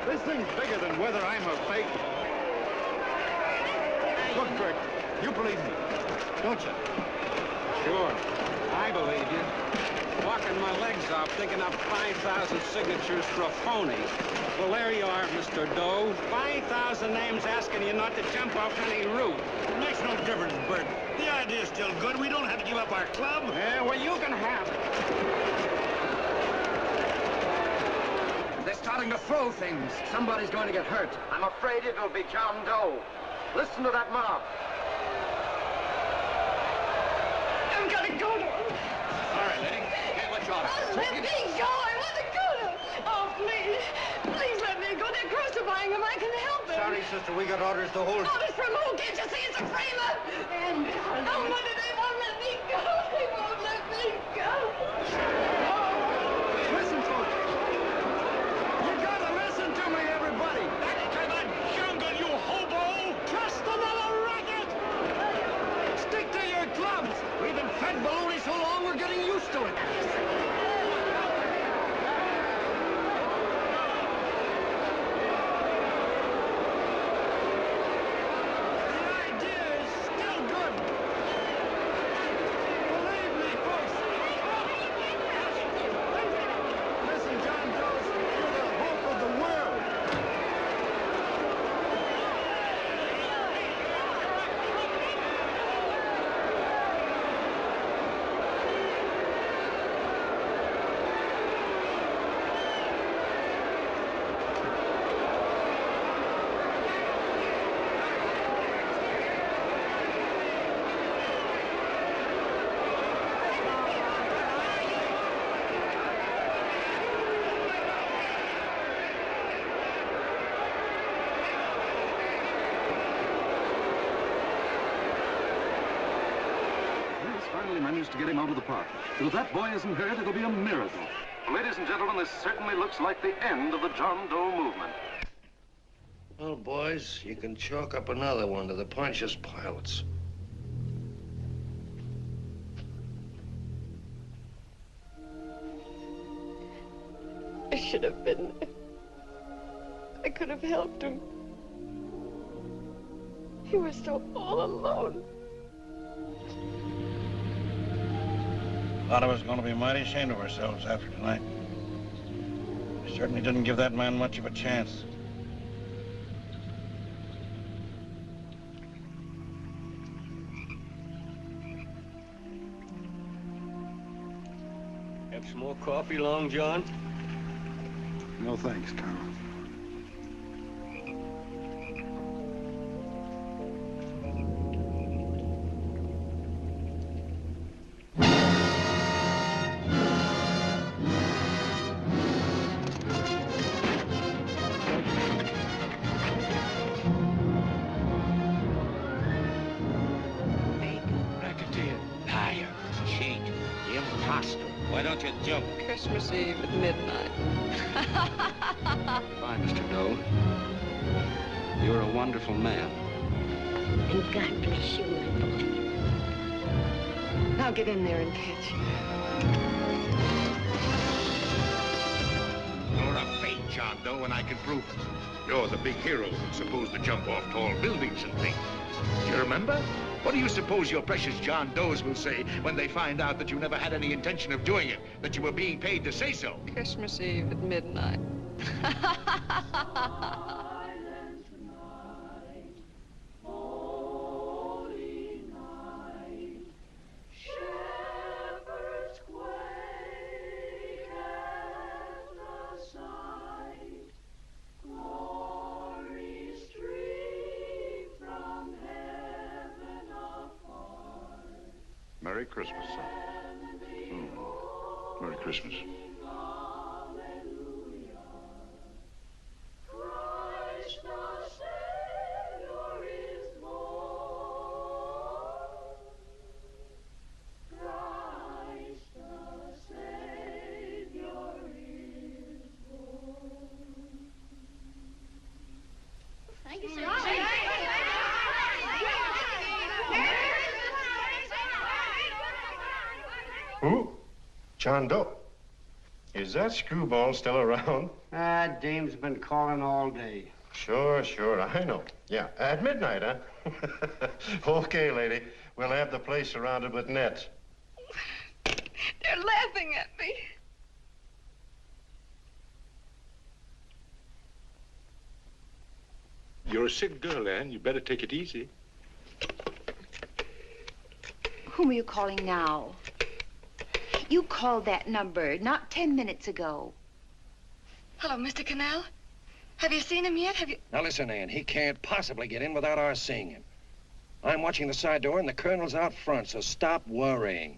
Speaker 21: This thing's bigger than whether I'm a fake. Look, Kurt, you believe me, don't you?
Speaker 4: Sure. I believe you. Walking my legs off, digging up 5,000 signatures for a phony. Well, there you are, Mr. Doe. 5,000 names asking you not to jump off any roof.
Speaker 21: It makes no difference, Bert. The idea's still good. We don't have to give up our club.
Speaker 4: Yeah, well, you can have it. They're starting to throw things. Somebody's going to get hurt. I'm afraid it'll be John Doe. Listen to that mob.
Speaker 10: I'm gonna go to him.
Speaker 21: All right, lady. Hey, what's your order?
Speaker 10: Let me go. I want to go to him. Oh, please. Please let me go. They're crucifying him. I can help him.
Speaker 9: Sorry, sister, we got orders to hold.
Speaker 10: Orders from who? Can't you see it's a framer? And oh, Mother, they won't let me go. They won't let me go.
Speaker 21: Listen, folks. You gotta listen to me, everybody. Back to the jungle, you hobo! Just another racket! Stick to your clubs. We've been fed baloney so long, we're getting used to it.
Speaker 22: Managed to get him out of the park. But if that boy isn't hurt, it'll be a miracle. Ladies and gentlemen, this certainly looks like the end of the John Doe movement.
Speaker 13: Well, boys, you can chalk up another one to the Pontius pilots.
Speaker 17: I should have been there. I could have helped him. He was so all alone.
Speaker 12: A lot of us are going to be mighty ashamed of ourselves after tonight. We certainly didn't give that man much of a chance.
Speaker 18: Have some more coffee, Long John?
Speaker 19: No thanks, Colonel.
Speaker 13: Why don't you jump?
Speaker 17: Christmas Eve at midnight.
Speaker 6: Bye, Mr. Doe. You're a wonderful man.
Speaker 2: And God bless you, my boy. Now get in there and catch.
Speaker 14: You're a fake John Doe, and I can prove it. You're the big hero who's supposed to jump off tall buildings and things. Do you remember? What do you suppose your precious John Does will say when they find out that you never had any intention of doing it, that you were being paid to say so?
Speaker 17: Christmas Eve at midnight.
Speaker 14: Merry Christmas, son. Merry Christmas.
Speaker 2: Thank you, sir.
Speaker 1: Who? John Doe. Is that screwball still around?
Speaker 4: Ah, Dame's been calling all day.
Speaker 1: Sure, I know. Yeah, at midnight, huh? Okay, lady. We'll have the place surrounded with nets.
Speaker 17: They're laughing at me.
Speaker 7: You're a sick girl, Anne. You better take it easy.
Speaker 15: Whom are you calling now? You called that number not 10 minutes ago.
Speaker 17: Hello, Mr. Cannell. Have you seen him yet? Have you...
Speaker 9: Now listen, Ann, he can't possibly get in without our seeing him. I'm watching the side door and the colonel's out front, so stop worrying.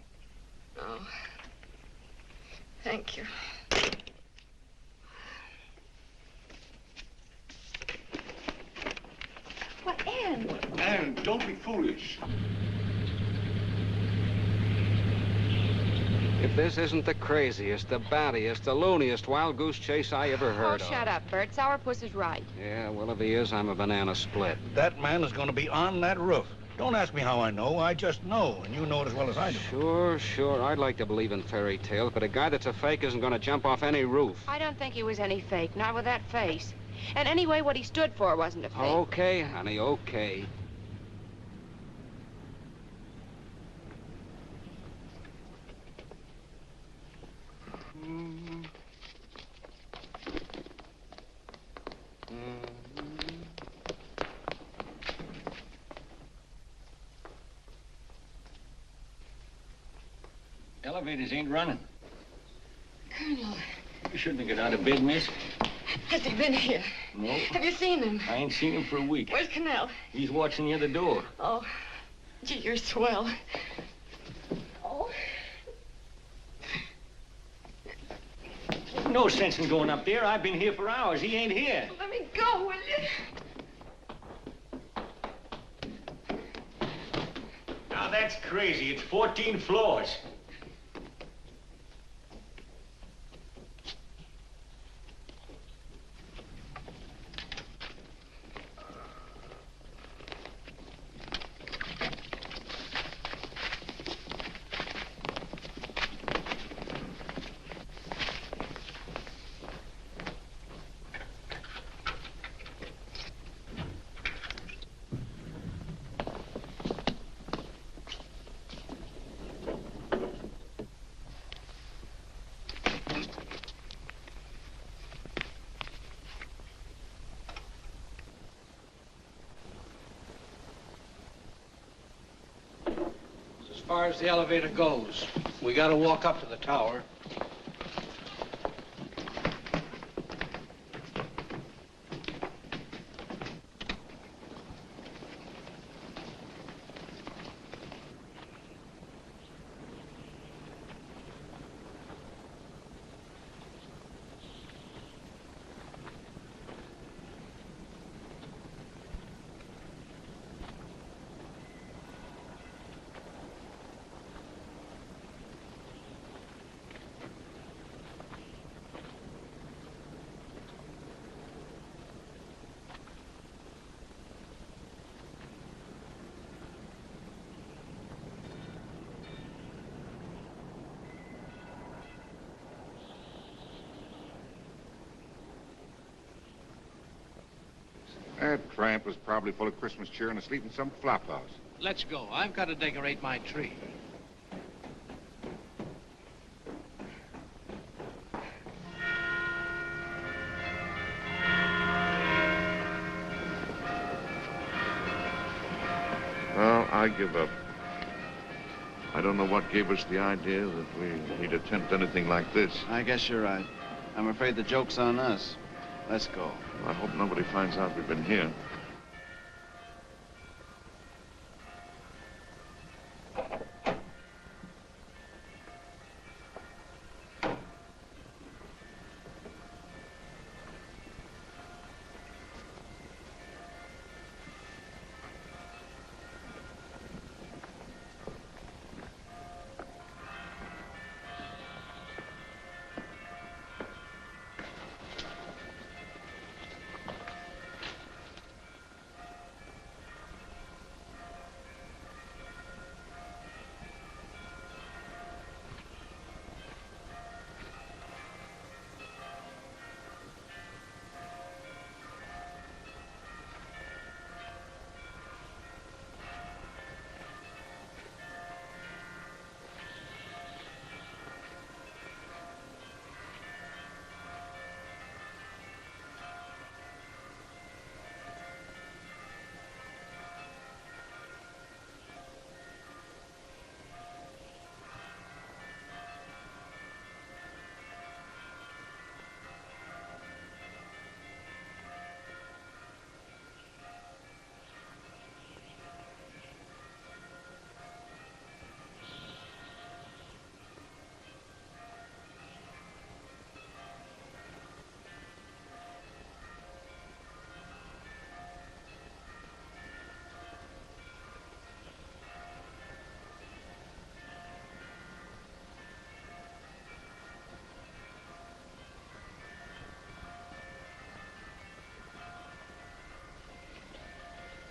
Speaker 17: Oh. Thank you.
Speaker 15: What, Ann?
Speaker 7: Anne, don't be foolish.
Speaker 6: If this isn't the craziest, the battiest, the looniest wild goose chase I ever heard of.
Speaker 15: Oh, shut up, Bert. Sourpuss is right.
Speaker 6: Yeah, well, if he is, I'm a banana split.
Speaker 12: That man is going to be on that roof. Don't ask me how I know. I just know, and you know it as well as I do.
Speaker 6: Sure. I'd like to believe in fairy tales, but a guy that's a fake isn't going to jump off any roof.
Speaker 15: I don't think he was any fake, not with that face. And anyway, what he stood for wasn't a fake.
Speaker 6: Okay, honey, okay.
Speaker 18: Elevators ain't running.
Speaker 2: Colonel,
Speaker 18: You shouldn't have got out of bed, miss.
Speaker 2: has he been here?
Speaker 18: No.
Speaker 2: Have you seen him?
Speaker 18: I ain't seen him for a week.
Speaker 2: Where's Cannell?
Speaker 18: He's watching the other door.
Speaker 2: Oh, gee, you're swell. Oh.
Speaker 18: No sense in going up there. I've been here for hours. He ain't here.
Speaker 2: Let me go, will you?
Speaker 18: Now that's crazy. It's 14 floors.
Speaker 9: far as the elevator goes. We gotta walk up to the tower.
Speaker 16: That tramp was probably full of Christmas cheer and asleep in some flop house.
Speaker 9: Let's go. I've got to decorate my tree.
Speaker 16: Well, I give up. I don't know what gave us the idea that we need attempt anything like this.
Speaker 20: I guess you're right. I'm afraid the joke's on us. Let's go.
Speaker 16: I hope nobody finds out we've been here.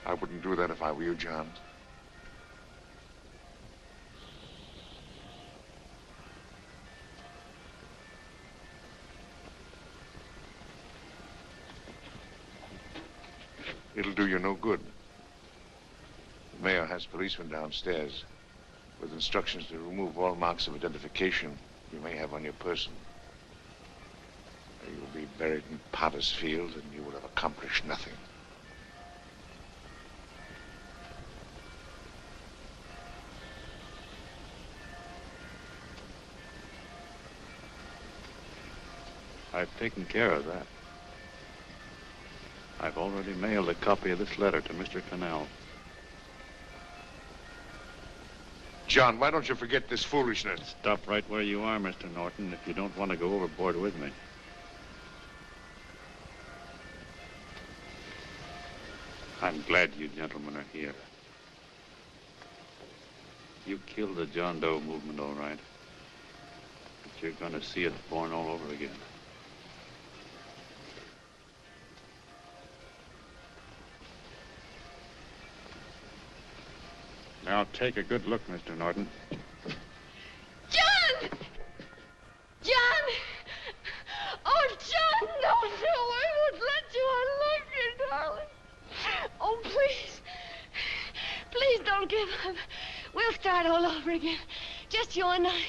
Speaker 16: I wouldn't do that if I were you, John. It'll do you no good. The mayor has policemen downstairs with instructions to remove all marks of identification you may have on your person. You'll be buried in Potter's Field and you will have accomplished nothing.
Speaker 12: I've taken care of that. I've already mailed a copy of this letter to Mr. Cannell.
Speaker 16: John, why don't you forget this foolishness?
Speaker 12: Stop right where you are, Mr. Norton, if you don't want to go overboard with me. I'm glad you gentlemen are here. You killed the John Doe movement, all right. But you're going to see it born all over again. Now, take a good look, Mr. Norton.
Speaker 17: John! John! Oh, John, no, I won't let you. I love you, darling. Oh, please. Please don't give up. We'll start all over again. Just you and I.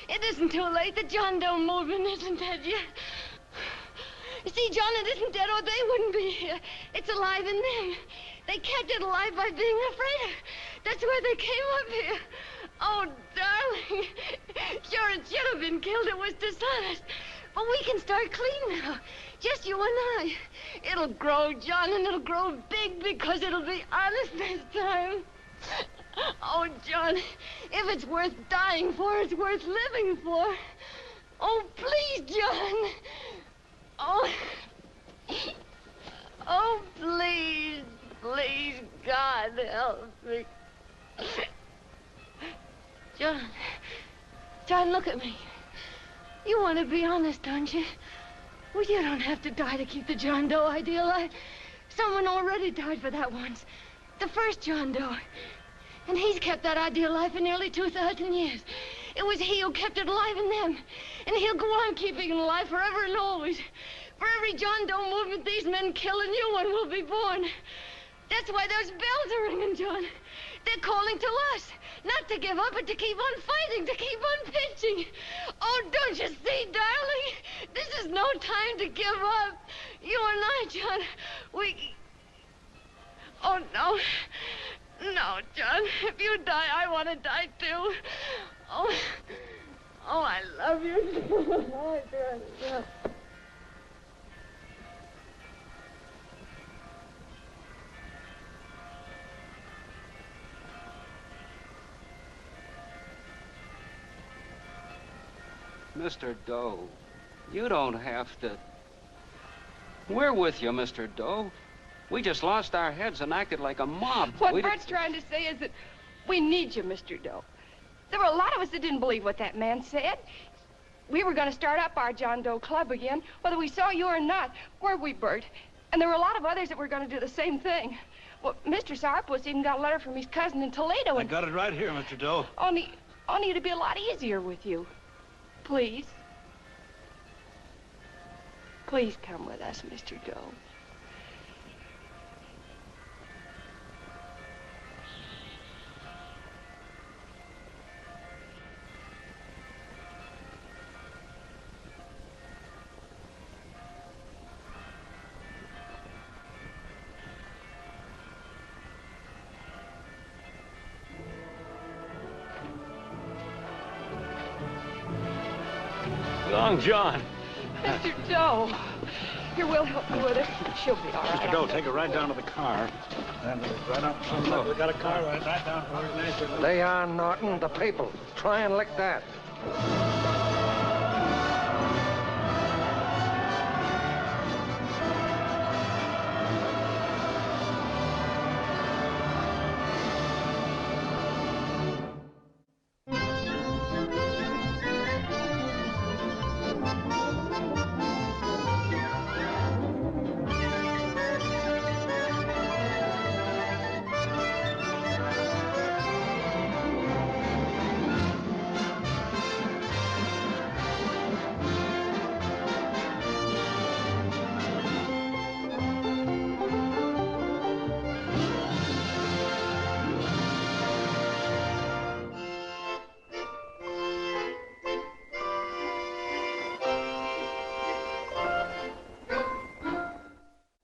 Speaker 17: It isn't too late. The John Doe movement isn't dead yet. You see, John, it isn't dead or they wouldn't be here. It's alive in them. They kept it alive by being afraid of. That's why they came up here. Oh, man killed it was dishonest. But we can start clean now. Just you and I. It'll grow, John, and it'll grow big because it'll be honest this time. Oh, John, if it's worth dying for, it's worth living for. Oh, please, John. Oh. Oh, please, please, God, help me. John, look at me. You want to be honest, don't you? Well, you don't have to die to keep the John Doe idea alive. Someone already died for that once. The first John Doe. And he's kept that idea alive for nearly 2,000 years. It was he who kept it alive in them. And he'll go on keeping it alive forever and always. For every John Doe movement these men kill, a new one will be born. That's why those bells are ringing, John. They're calling to us. Not to give up, but to keep on fighting, to keep on pitching. Oh, don't you see, darling? This is no time to give up. You and I, John, we... Oh, no. No, John. If you die, I want to die, too. Oh, I love you. Oh, John.
Speaker 6: Mr. Doe, you don't have to. We're with you, Mr. Doe. We just lost our heads and acted like a mob.
Speaker 10: What Bert's trying to say is that we need you, Mr. Doe. There were a lot of us that didn't believe what that man said. We were going to start up our John Doe Club again, whether we saw you or not, weren't we, Bert? And there were a lot of others that were going to do the same thing. Well, Mr. Sourpuss even got a letter from his cousin in Toledo.
Speaker 5: I got it right here, Mr. Doe.
Speaker 10: Only it'd be a lot easier with you. Please. Please come with us, Mr. Doe.
Speaker 18: Long John.
Speaker 10: Mr. Doe. Here, we'll help you with it. She'll be all right.
Speaker 5: Mr. Doe, take her right down to the car. And right up front. Look, we got a car right down where it's nice.
Speaker 9: They are, Norton, the people. Try and lick that.